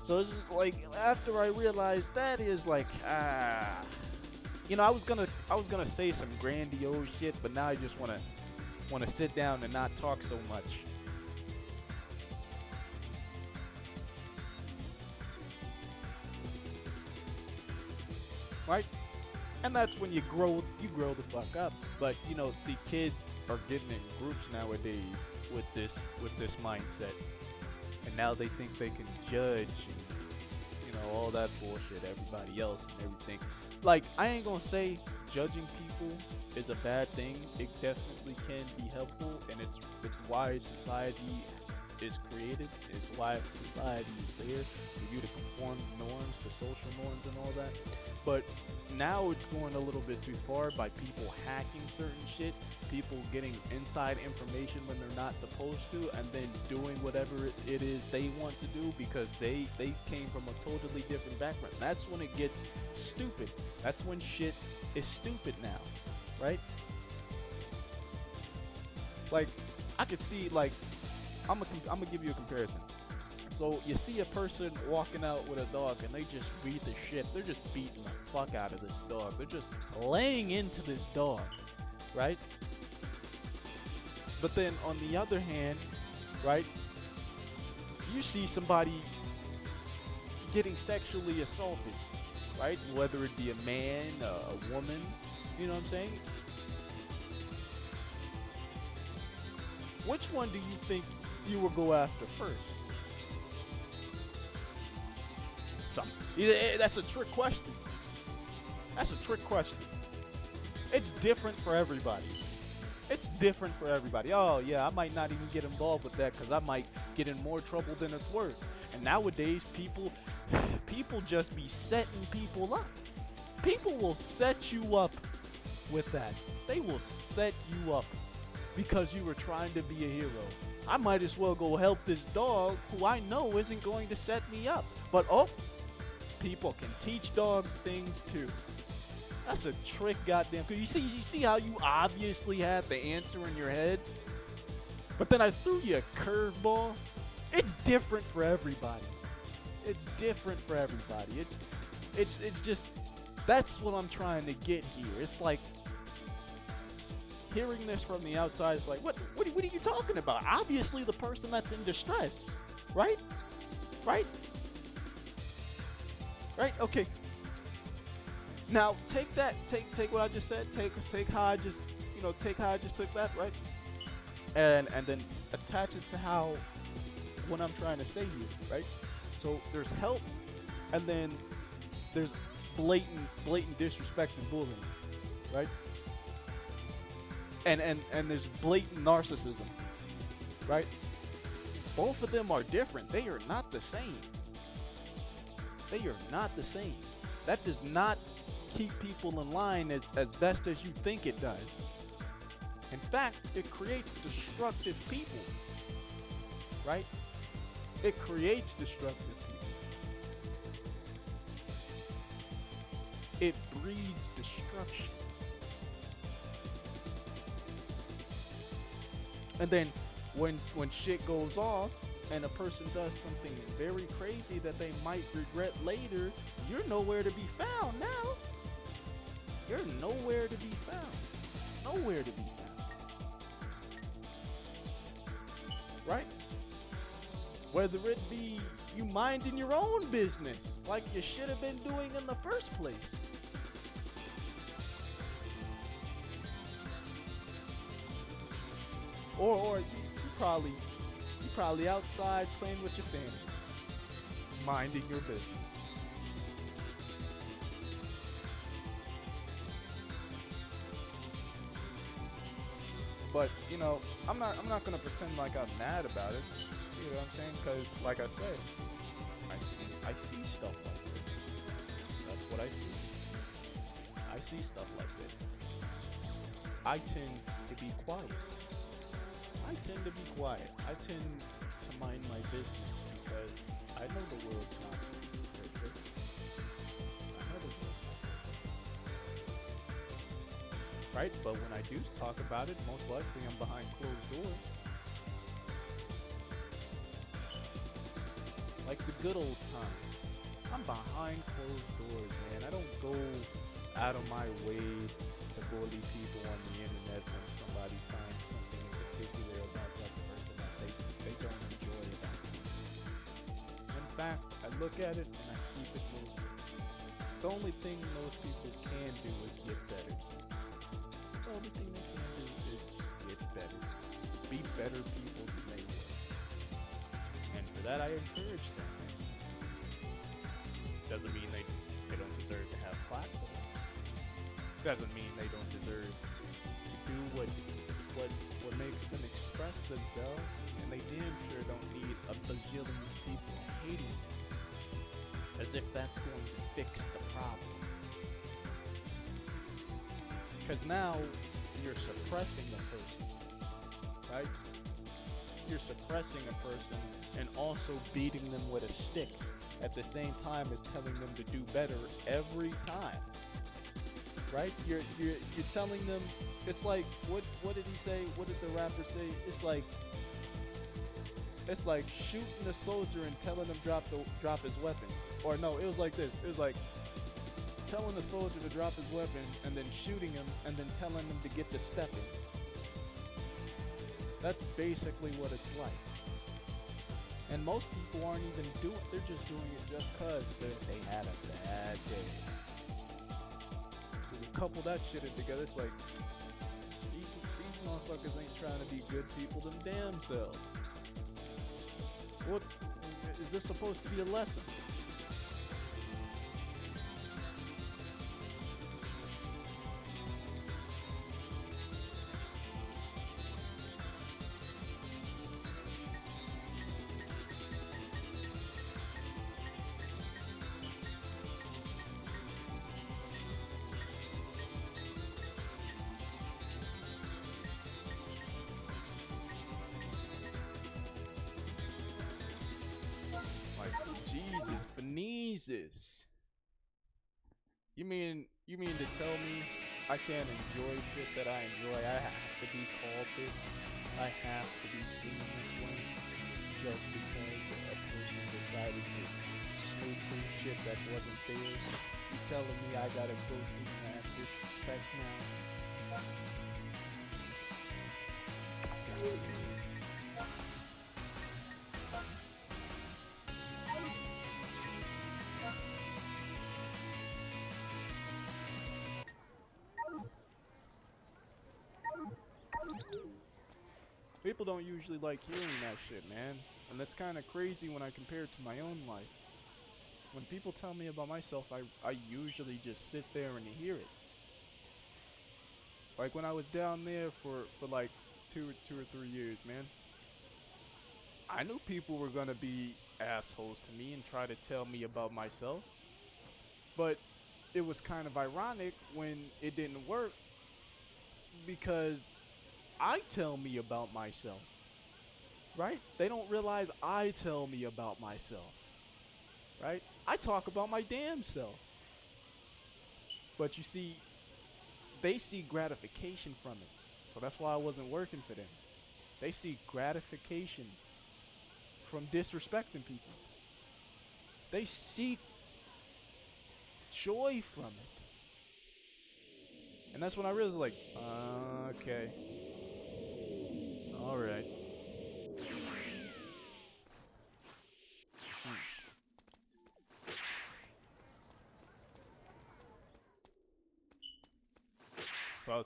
So it's just like, after I realized that is like, you know, I was gonna say some grandiose shit, but now I just wanna sit down and not talk so much. Right? And that's when you grow the fuck up. But you know, see, kids are getting in groups nowadays with this mindset, and now they think they can judge, and, you know, all that bullshit, everybody else and everything. Like, I ain't gonna say judging people is a bad thing. It definitely can be helpful, and it's why society is created. It's why society is there, for you to conform to norms, the social norms and all that. But now it's going a little bit too far by people hacking certain shit, people getting inside information when they're not supposed to, and then doing whatever it is they want to do because they came from a totally different background. That's when it gets stupid. That's when shit is stupid now, right? Like, I could see, like, I'm gonna give you a comparison. So you see a person walking out with a dog and they just beat the shit. They're just beating the fuck out of this dog. They're just laying into this dog, right? But then on the other hand, right, you see somebody getting sexually assaulted, right? Whether it be a man, a woman, you know what I'm saying? Which one do you think you will go after first? That's a trick question. That's a trick question. It's different for everybody. It's different for everybody. Oh yeah, I might not even get involved with that because I might get in more trouble than it's worth. And nowadays, people just be setting people up. People will set you up with that. They will set you up because you were trying to be a hero. I might as well go help this dog who I know isn't going to set me up. But oh, people can teach dogs things too. That's a trick, goddamn. Cause you see how you obviously had the answer in your head, but then I threw you a curveball. It's different for everybody. It's different for everybody. It's just, that's what I'm trying to get here. It's like, hearing this from the outside is like, what are you talking about? Obviously the person that's in distress, right? Right? Right? Okay. Now take what I just said, take how I just, take how I just took that, right? And then attach it to how, what I'm trying to say here, right? So there's help, and then there's blatant disrespect and bullying, right? And there's blatant narcissism, right? Both of them are different. They are not the same. They are not the same. That does not keep people in line as best as you think it does. In fact, it creates destructive people, right? It creates destructive people. It breeds destruction. And then when shit goes off and a person does something very crazy that they might regret later, you're nowhere to be found now. You're nowhere to be found. Nowhere to be found. Right? Whether it be you minding your own business like you should have been doing in the first place. Or you probably outside playing with your family, minding your business. But I'm not gonna pretend like I'm mad about it. You know what I'm saying? Because like I said, I see stuff like this. That's what I see. I see stuff like this. I tend to be quiet. I tend to mind my business because I know the world's not perfect. I know the world's not perfect. Right? But when I do talk about it, most likely I'm behind closed doors. Like the good old times. I'm behind closed doors, man. I don't go out of my way to bully people on the internet when somebody finds something in particular about that person that they don't enjoy about it. In fact, I look at it and I keep it moving. The only thing most people can do is get better. The only thing they can do is get better. Be better people than they were. And for that, I encourage them. Doesn't mean they don't deserve to have platforms. Doesn't mean they don't deserve to do what makes them express themselves and they damn sure don't need a bajillion people hating them. As if that's going to fix the problem. Because now you're suppressing a person, right? You're suppressing a person and also beating them with a stick at the same time as telling them to do better every time, right? You're telling them. It's like what did he say? What did the rapper say? It's like shooting a soldier and telling him drop his weapon. Or no, it was like this. It was like telling the soldier to drop his weapon and then shooting him and then telling him to get to stepping. That's basically what it's like. And most people aren't even doing it. They're just doing it just because they had a bad day. So to couple that shit in together, it's like, these motherfuckers ain't trying to be good people them damn selves. What, is this supposed to be a lesson? Jesus, Beneezes. You mean to tell me I can't enjoy shit that I enjoy? I have to be called this. I have to be seen this way just because a person decided to snoop through shit that wasn't theirs. You telling me I gotta go through that disrespect now? People don't usually like hearing that shit, man. And that's kind of crazy when I compare it to my own life. When people tell me about myself, I usually just sit there and hear it. Like when I was down there for like two or 3 years, man. I knew people were gonna be assholes to me and try to tell me about myself. But it was kind of ironic when it didn't work because I tell me about myself, right? They don't realize I tell me about myself, right? I talk about my damn self. But you see, they see gratification from it. So that's why I wasn't working for them. They see gratification from disrespecting people. They seek joy from it. And that's when I realized, like, okay. Alright.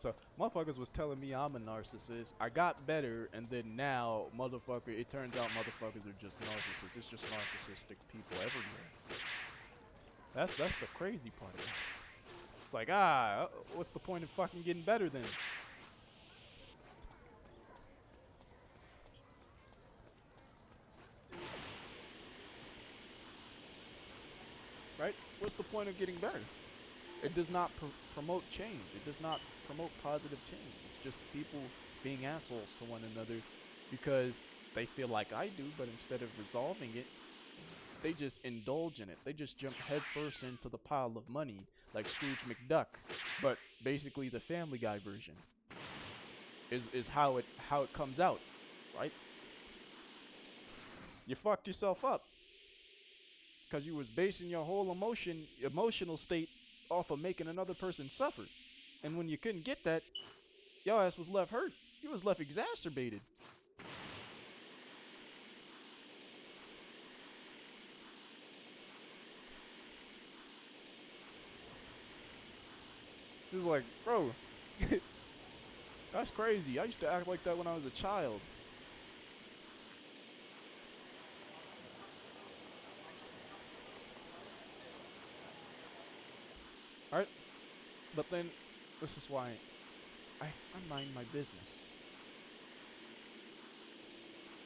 So motherfuckers was telling me I'm a narcissist. I got better, and then now, motherfucker, it turns out motherfuckers are just narcissists. It's just narcissistic people everywhere. That's the crazy part of it. It's like, what's the point of fucking getting better then? Right? What's the point of getting better? It does not promote change. It does not promote positive change. It's just people being assholes to one another because they feel like I do, but instead of resolving it, they just indulge in it. They just jump headfirst into the pile of money like Scrooge McDuck, but basically the Family Guy version is how it comes out, right? You fucked yourself up because you was basing your whole emotional state off of making another person suffer. And when you couldn't get that, your ass was left hurt. You was left exacerbated. It was like, bro, that's crazy. I used to act like that when I was a child. Alright? But then, this is why I mind my business.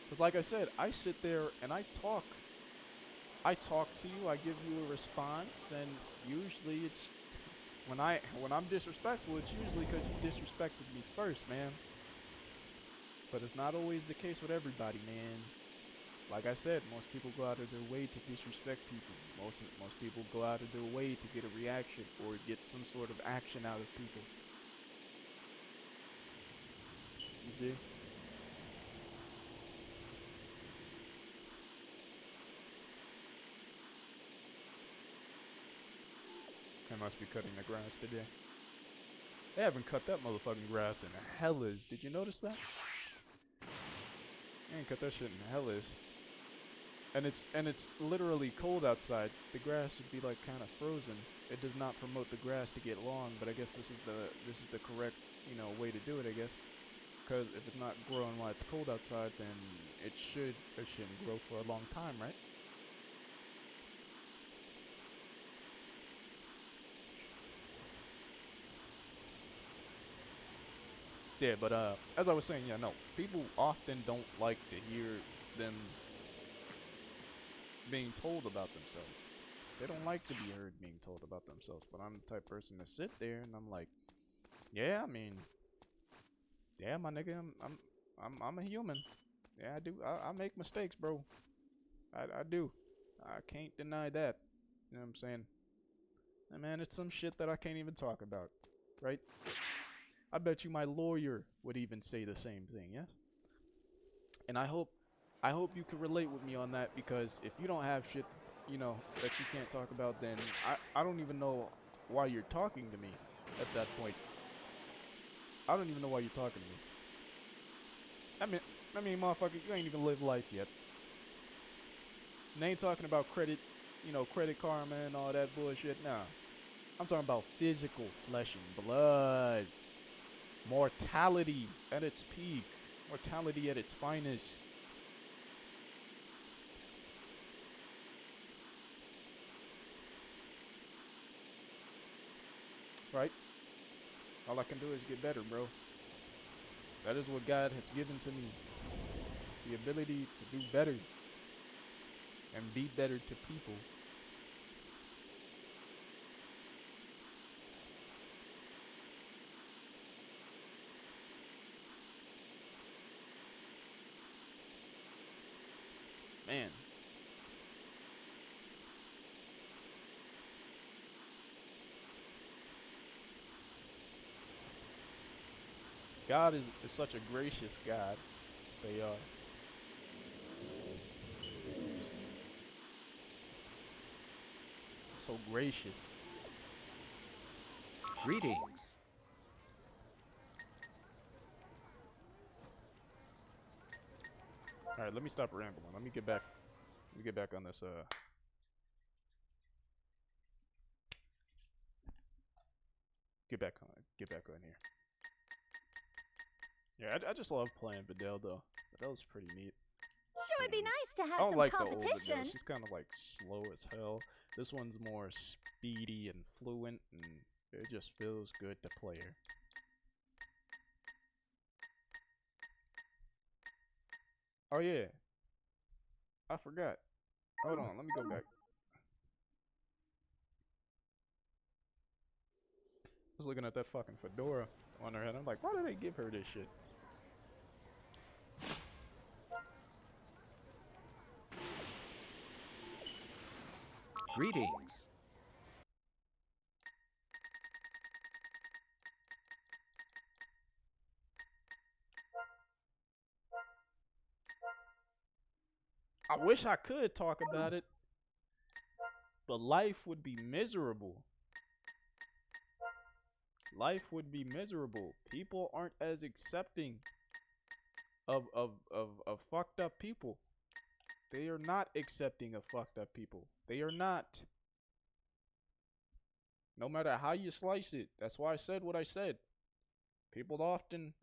Because like I said, I sit there and I talk. I talk to you, I give you a response, and usually it's when I'm disrespectful, it's usually because you disrespected me first, man. But it's not always the case with everybody, man. Like I said, most people go out of their way to disrespect people. Most people go out of their way to get a reaction or get some sort of action out of people. You see? I must be cutting the grass today. They haven't cut that motherfucking grass in hellas. Did you notice that? They ain't cut that shit in hellas. And it's literally cold outside. The grass would be like kind of frozen. It does not promote the grass to get long, but I guess this is the correct, way to do it, I guess. Because if it's not growing while it's cold outside, then it shouldn't grow for a long time, right? Yeah, but as I was saying, yeah, no. People often don't like to hear them being told about themselves. They don't like to be heard being told about themselves. But I'm the type of person to sit there and I'm like, yeah, I mean, yeah, my nigga, I'm a human. Yeah, I do. I make mistakes, bro. I do. I can't deny that. You know what I'm saying? And man, it's some shit that I can't even talk about, right? I bet you my lawyer would even say the same thing, yes? And I hope you can relate with me on that, because if you don't have shit, that you can't talk about, then I don't even know why you're talking to me at that point. I don't even know why you're talking to me. I mean, motherfucker, you ain't even lived life yet. And they ain't talking about credit, credit karma and all that bullshit. Nah, I'm talking about physical flesh and blood, mortality at its peak, mortality at its finest. Right? All I can do is get better, bro. That is what God has given to me. The ability to do better and be better to people. Man, God is such a gracious God. They are. So gracious. Greetings. All right, let me stop rambling. Let me get back. Let me get back on this. Get back on. Get back on here. Yeah, I just love playing Videl though. Videl's pretty neat. Sure would be nice to I have don't some like the old Videl. competition. She's kind of like slow as hell. This one's more speedy and fluent, and it just feels good to play her. Oh yeah, I forgot. Hold on, let me go back. I was looking at that fucking fedora on her head. I'm like, why did they give her this shit? Greetings. I wish I could talk about it, but life would be miserable. Life would be miserable. People aren't as accepting of fucked up people. They are not accepting of fucked up people. They are not. No matter how you slice it. That's why I said what I said. People often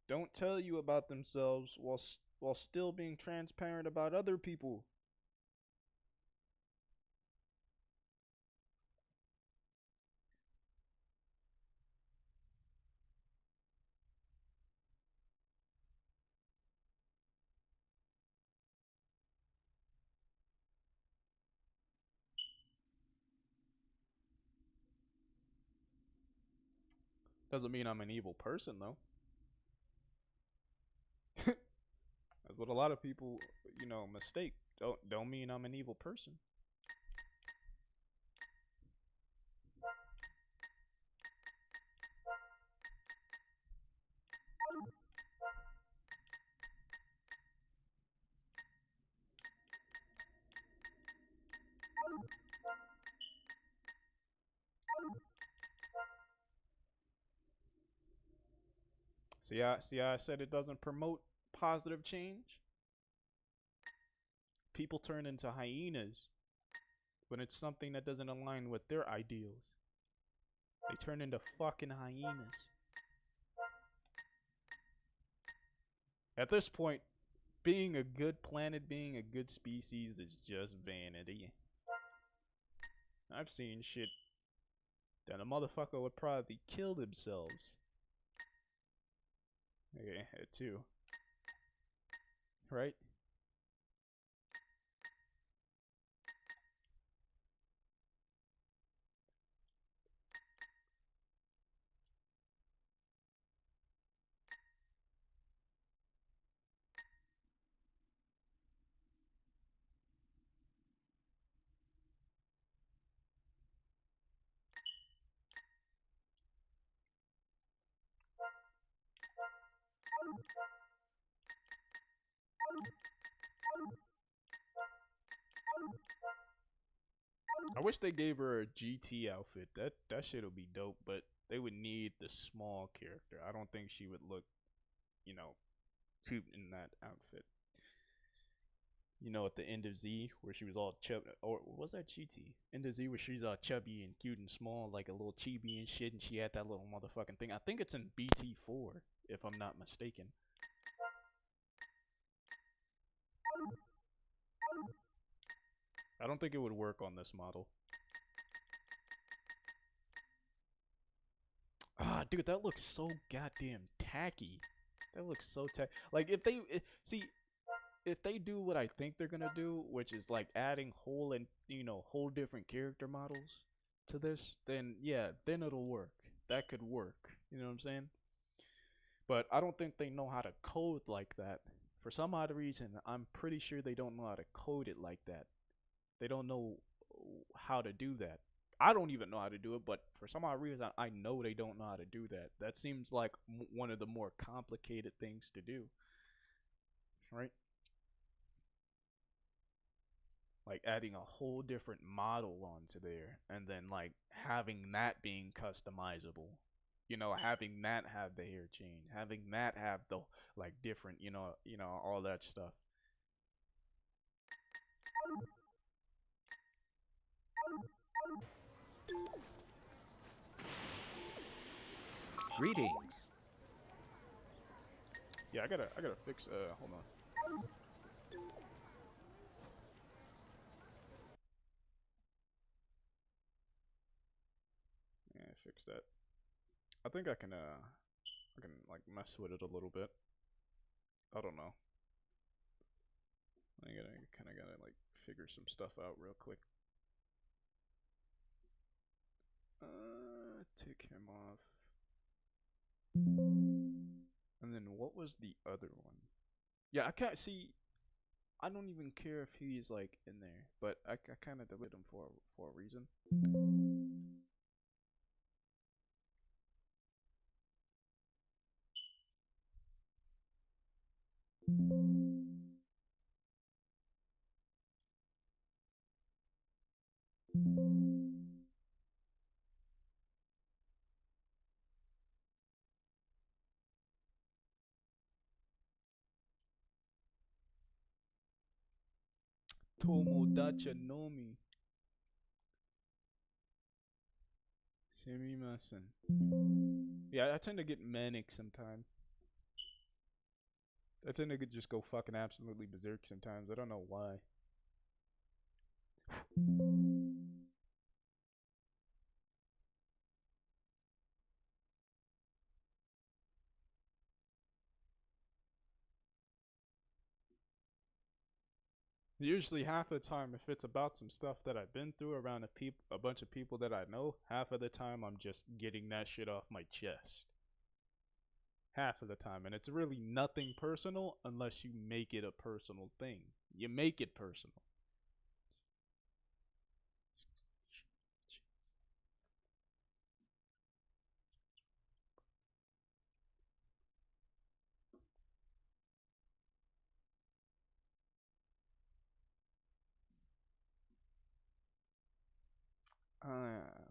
don't tell you about themselves while still being transparent about other people. Doesn't mean I'm an evil person though. That's what a lot of people, mistake. Don't mean I'm an evil person. See, I said it doesn't promote positive change. People turn into hyenas when it's something that doesn't align with their ideals. They turn into fucking hyenas. At this point, being a good planet, being a good species is just vanity. I've seen shit that a motherfucker would probably kill themselves. Okay, too. Right? I wish they gave her a GT outfit. That shit'll be dope, but they would need the small character. I don't think she would look, you know, cute in that outfit. At the end of Z, where she was all chubby, or was that GT? End of Z, where she's all chubby and cute and small, like a little chibi and shit, and she had that little motherfucking thing. I think it's in BT4, if I'm not mistaken. I don't think it would work on this model. Ah, dude, that looks so goddamn tacky. That looks so tacky. Like, if they do what I think they're gonna do, which is like adding whole different character models to this, then yeah, then it'll work. That could work. You know what I'm saying? But I don't think they know how to code like that. For some odd reason, I'm pretty sure they don't know how to code it like that. They don't know how to do that. I don't even know how to do it, but for some odd reason, I know they don't know how to do that. That seems like one of the more complicated things to do, right? Like adding a whole different model onto there, and then like having that being customizable. Having that have the hair chain, having that have the like different, all that stuff. Greetings. Yeah, I gotta fix. Hold on. Yeah, fix that. I think I can like mess with it a little bit. I don't know. I kind of gotta like figure some stuff out real quick. Take him off. And then what was the other one? Yeah, I can't see. I don't even care if he's like in there, but I kind of deleted him for a reason. Tomodachi no Mi. Sumimasen. Yeah, I tend to get manic sometimes. I tend to just go fucking absolutely berserk sometimes. I don't know why. Usually half the time, if it's about some stuff that I've been through around a bunch of people that I know, half of the time I'm just getting that shit off my chest. Half of the time, and it's really nothing personal unless you make it a personal thing. You make it personal.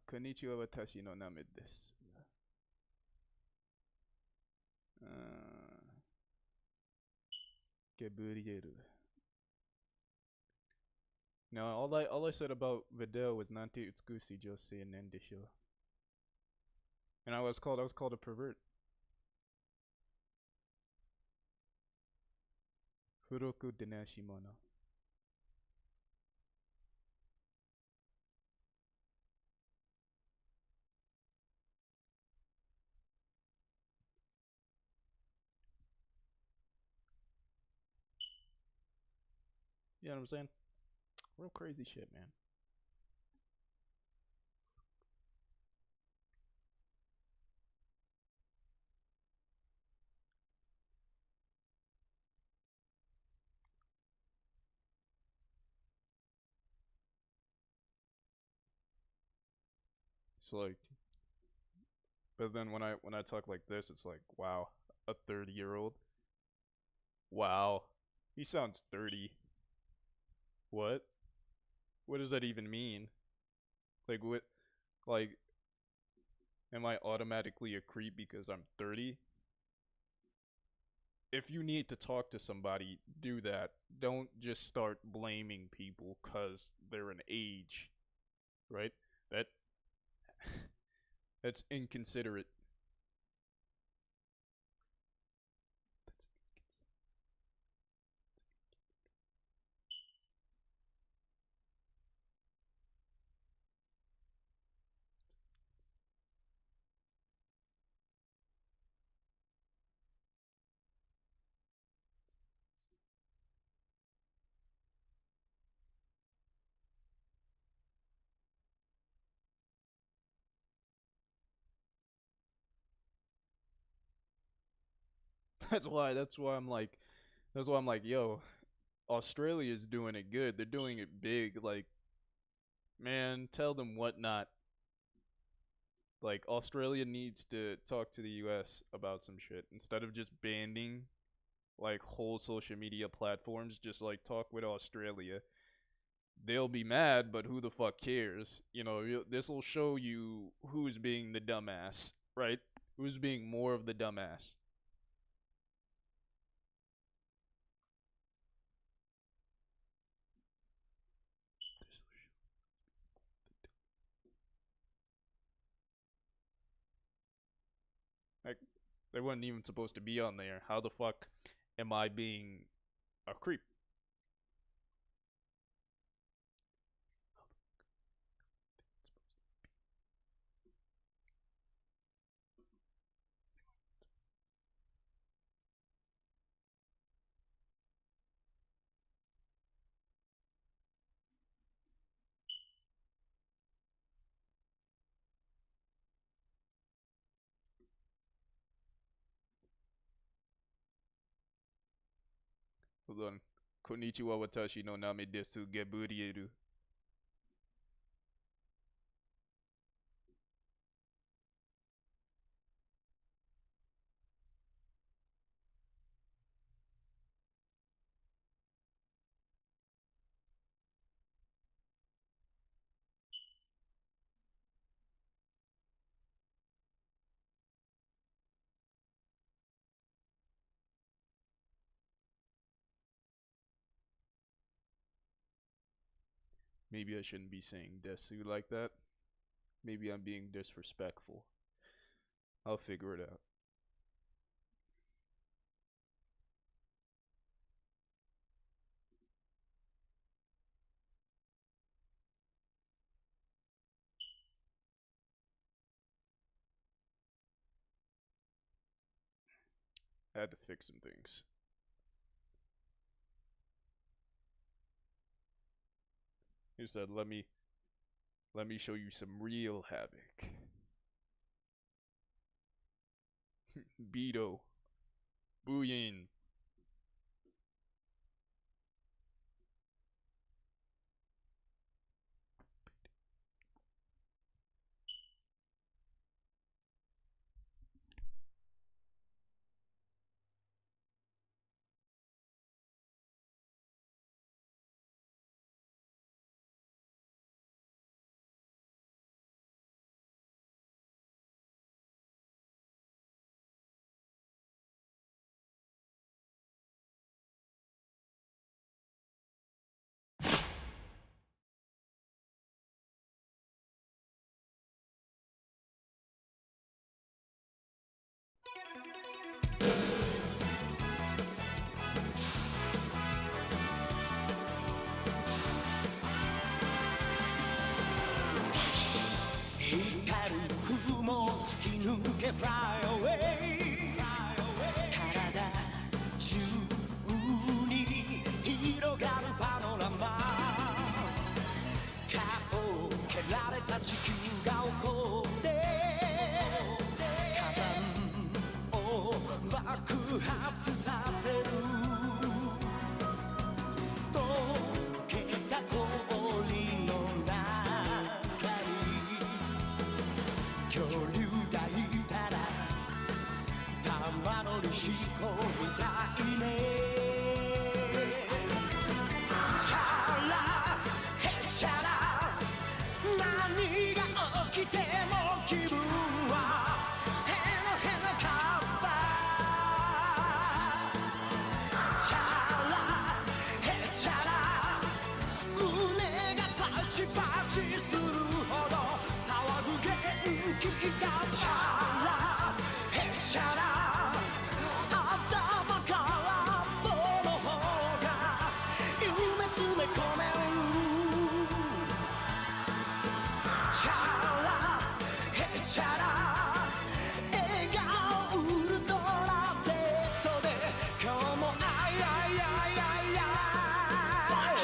Konnichiwa watashi no name desu. Gabriel. No, all I said about Videl was Nante Utsukushi Jose and Nendisho. And I was called a pervert. Furoku Denashimono. You know what I'm saying? Real crazy shit, man. It's like, but then when I talk like this, it's like, wow, a 30-year-old. Wow, he sounds 30. What? What does that even mean? Like what? Like, am I automatically a creep because I'm 30? If you need to talk to somebody, do that. Don't just start blaming people cause they're an age, right? That that's inconsiderate. That's why I'm like yo, Australia's doing it good. They're doing it big. Like, man, tell them what not. Like, Australia needs to talk to the US about some shit instead of just banning like whole social media platforms. Just like talk with Australia. They'll be mad, but who the fuck cares? You know, this will show you who's being the dumbass, right? Who's being more of the dumbass. Like, they weren't even supposed to be on there. How the fuck am I being a creep? Hold on. Konnichiwa watashi no name desu Gabriel. Maybe I shouldn't be saying desu like that. Maybe I'm being disrespectful. I'll figure it out. I had to fix some things. He said, let me show you some real havoc. Beto. Booyin. Fly away 体中に広がるパノラマ顔を蹴られた地球が起こって火山を爆発させる溶けた氷の中に恐竜がいたら玉乗りしこみたいねチャラヘチャラ何が起きても気分はヘノヘノカッパチャラヘチャラ胸がパチパチするほど騒ぐ元気がチャラヘチャラ頭から棒の方が夢詰め込めるチャラヘチャラ笑顔ウルトラ Z で今日もアイアイアイアイアイ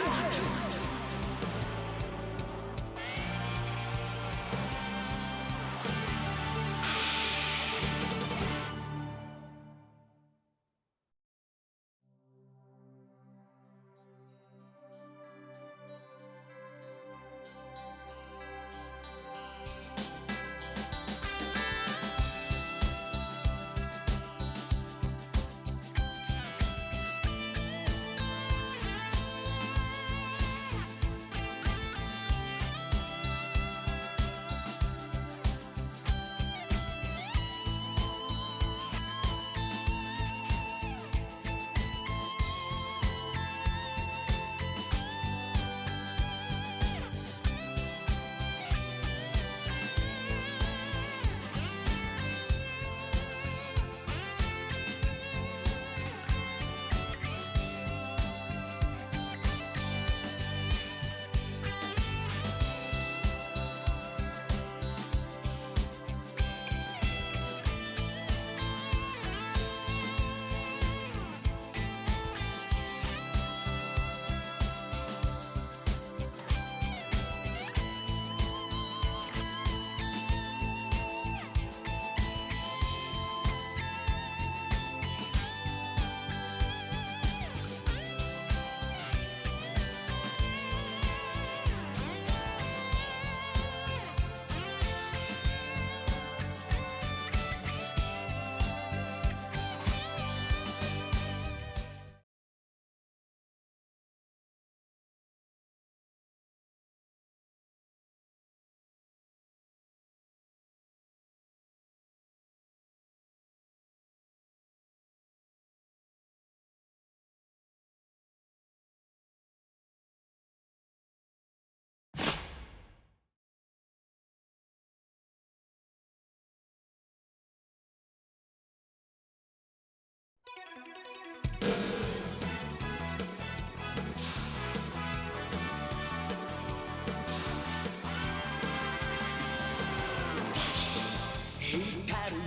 光る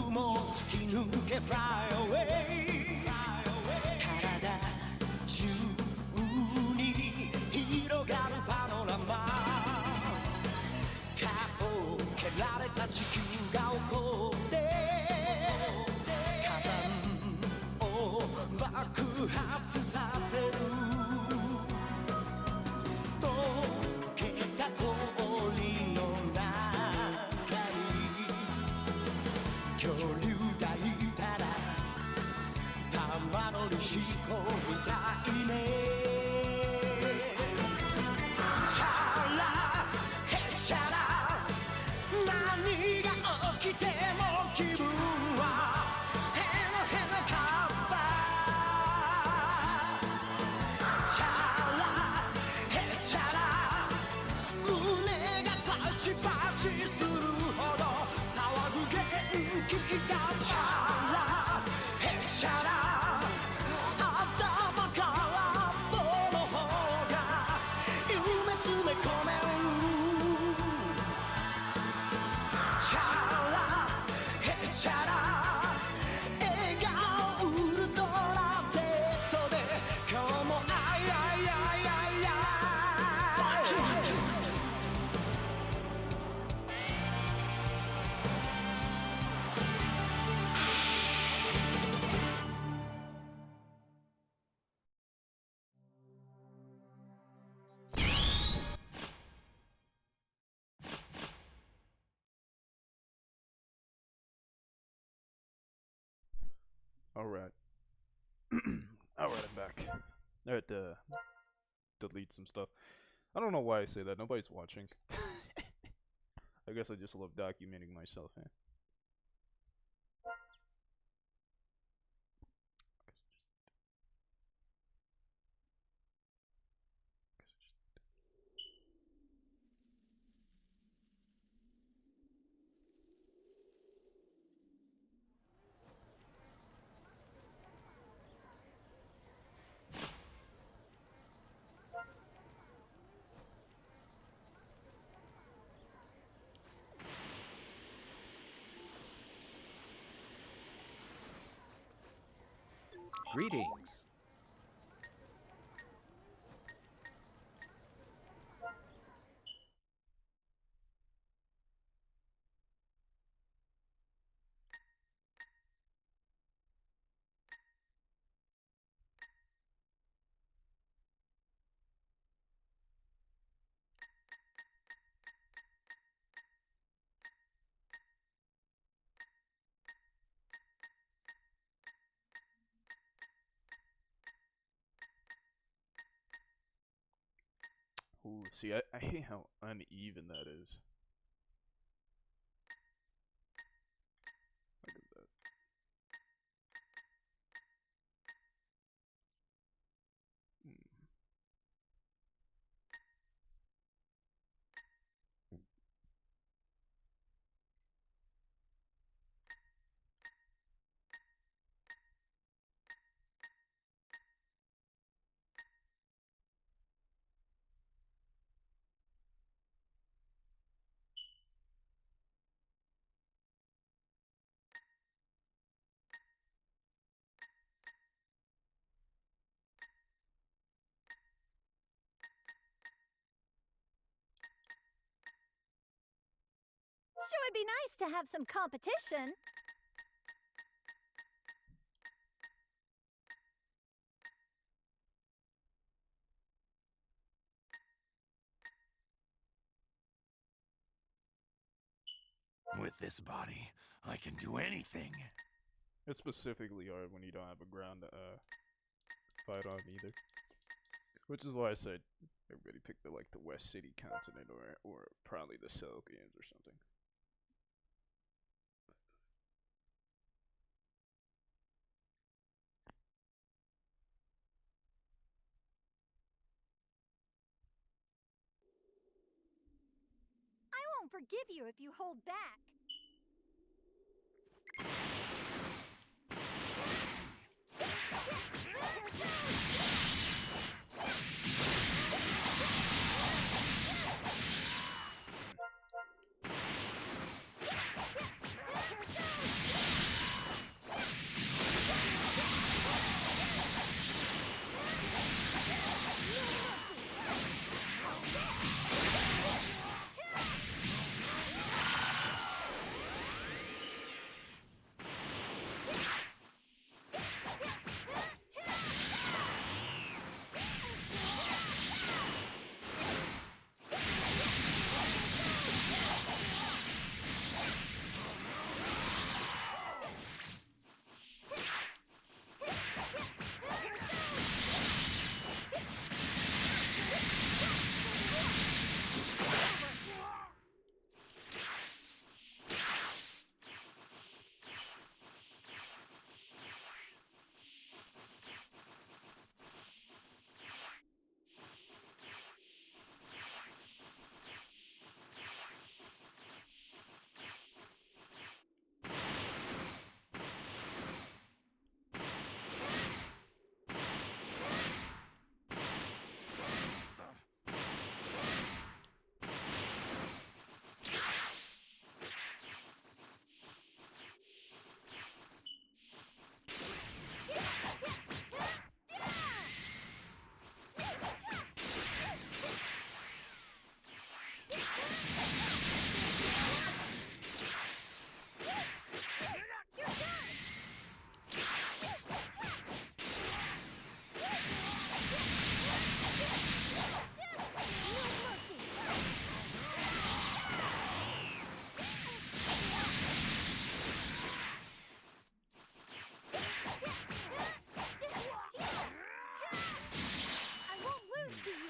雲突き抜け Fly away 体中に広がるパノラ爆発させる溶けた氷の中に恐竜がいたら玉乗りしこみたいねチャラヘチャラ何が起きても気分はヘナヘナカッパチャラヘチャラ胸がパチパチするほど騒ぐ元気がチャラヘチャラ頭から棒の方が夢詰め込めるチャラヘチャラ笑顔ウルトラ Z で今日もアイアイアイアイアイ Alright. Alright, I'm back. I had to delete some stuff. I don't know why I say that. Nobody's watching. I guess I just love documenting myself, eh? Greetings. Ooh, see, I hate how uneven that is. Look at that. Sure would be nice to have some competition. With this body, I can do anything. It's specifically hard when you don't have a ground to fight on either. Which is why I said everybody picked the West City continent or probably the Selkians or something. I won't forgive you if you hold back.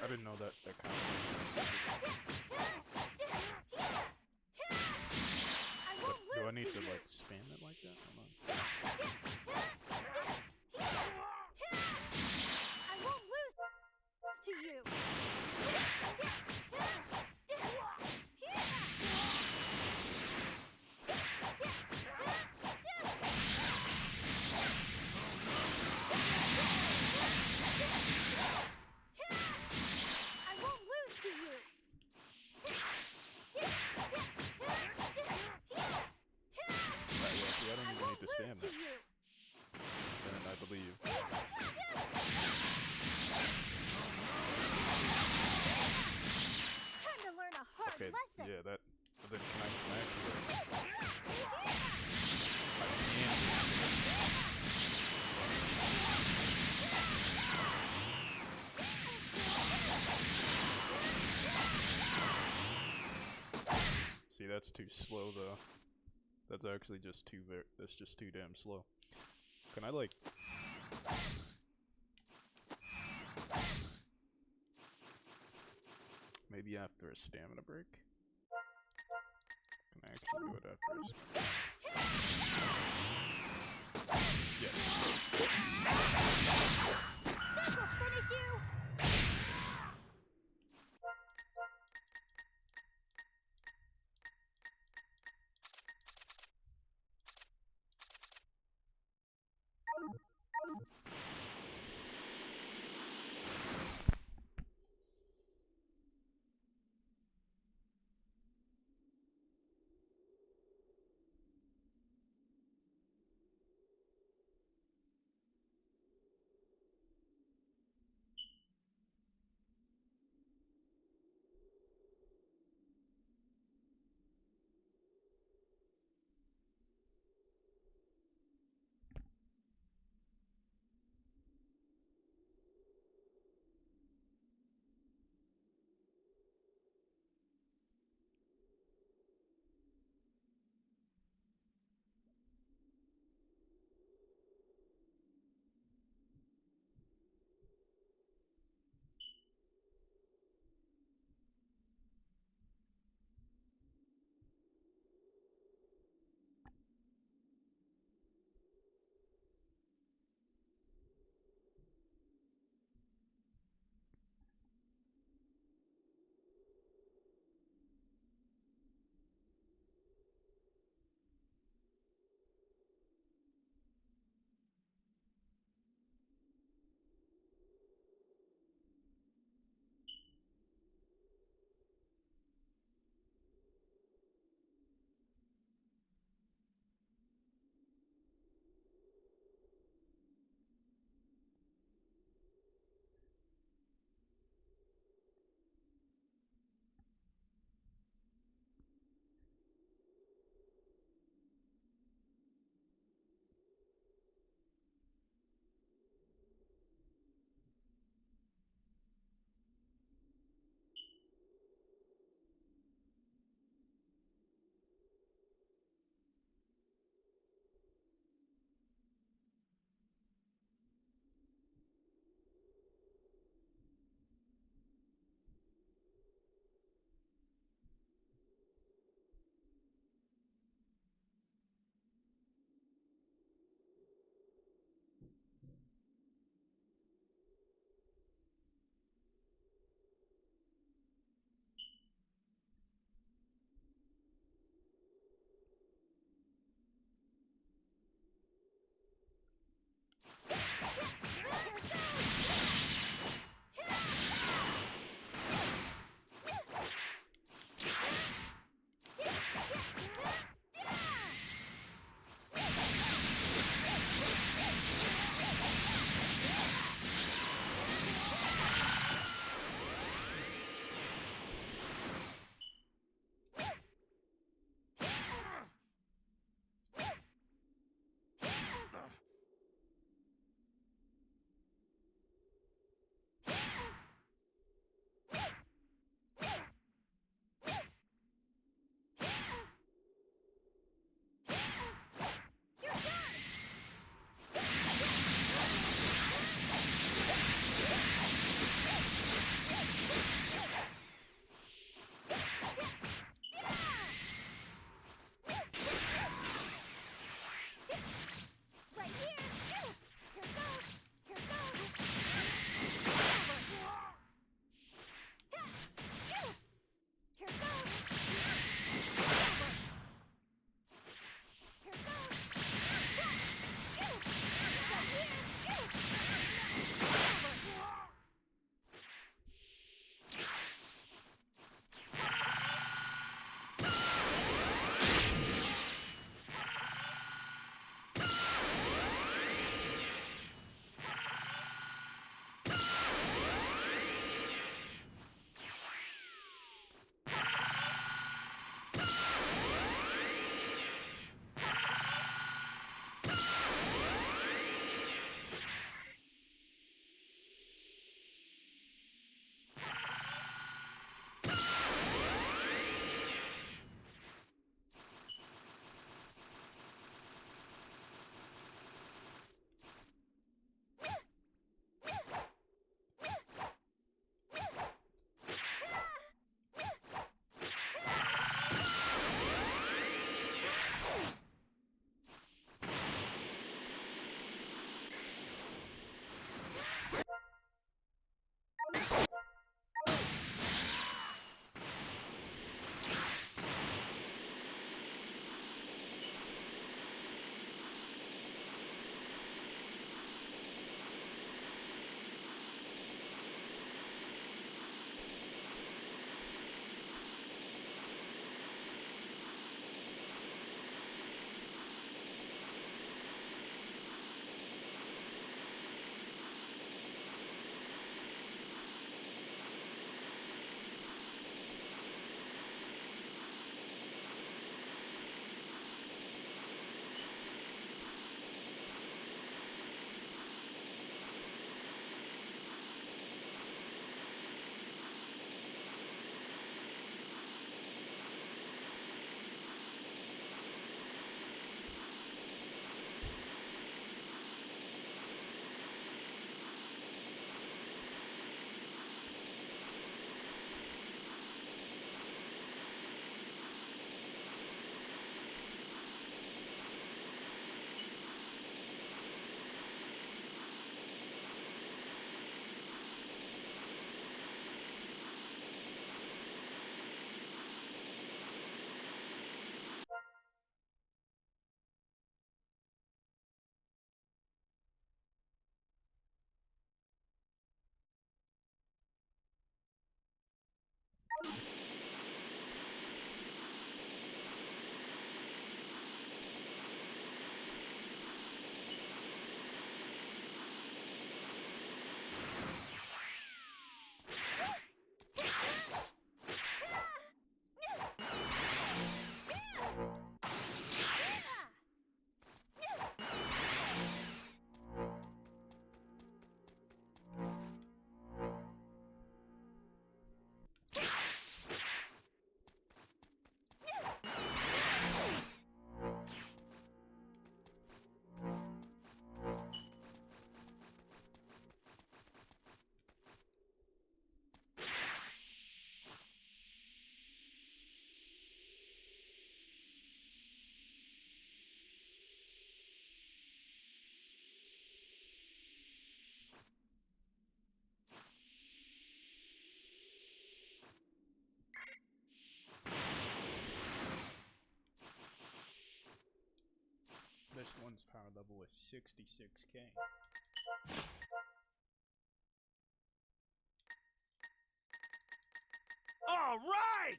didn't know that counted. Do I need to like spam it like that? Hold on. I won't lose to you. I won't lose to you. Right, yeah, see, I don't even need to spam that. Then I believe. Time to learn a hard Okay, lesson. yeah, that. But then can I actually? See, that's too slow though. That's actually just too that's just too damn slow. Can I like maybe after a stamina break? Can I actually do it after a stamina break? Yes. This'll finish you. This one's power level is 66k. All right!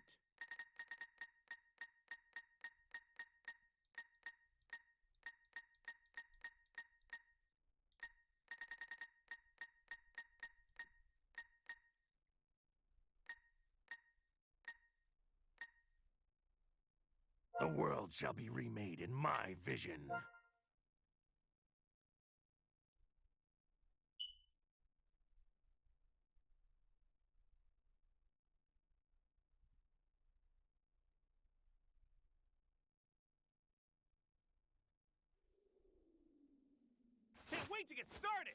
The world shall be remade in my vision. Can't wait to get started!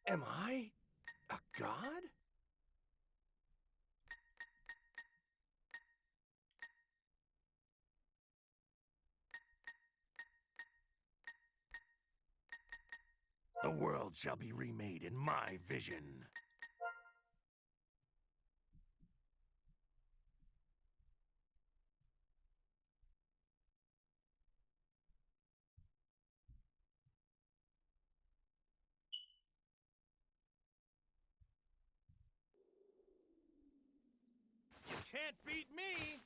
Am I a god? The world shall be remade in my vision. You can't beat me!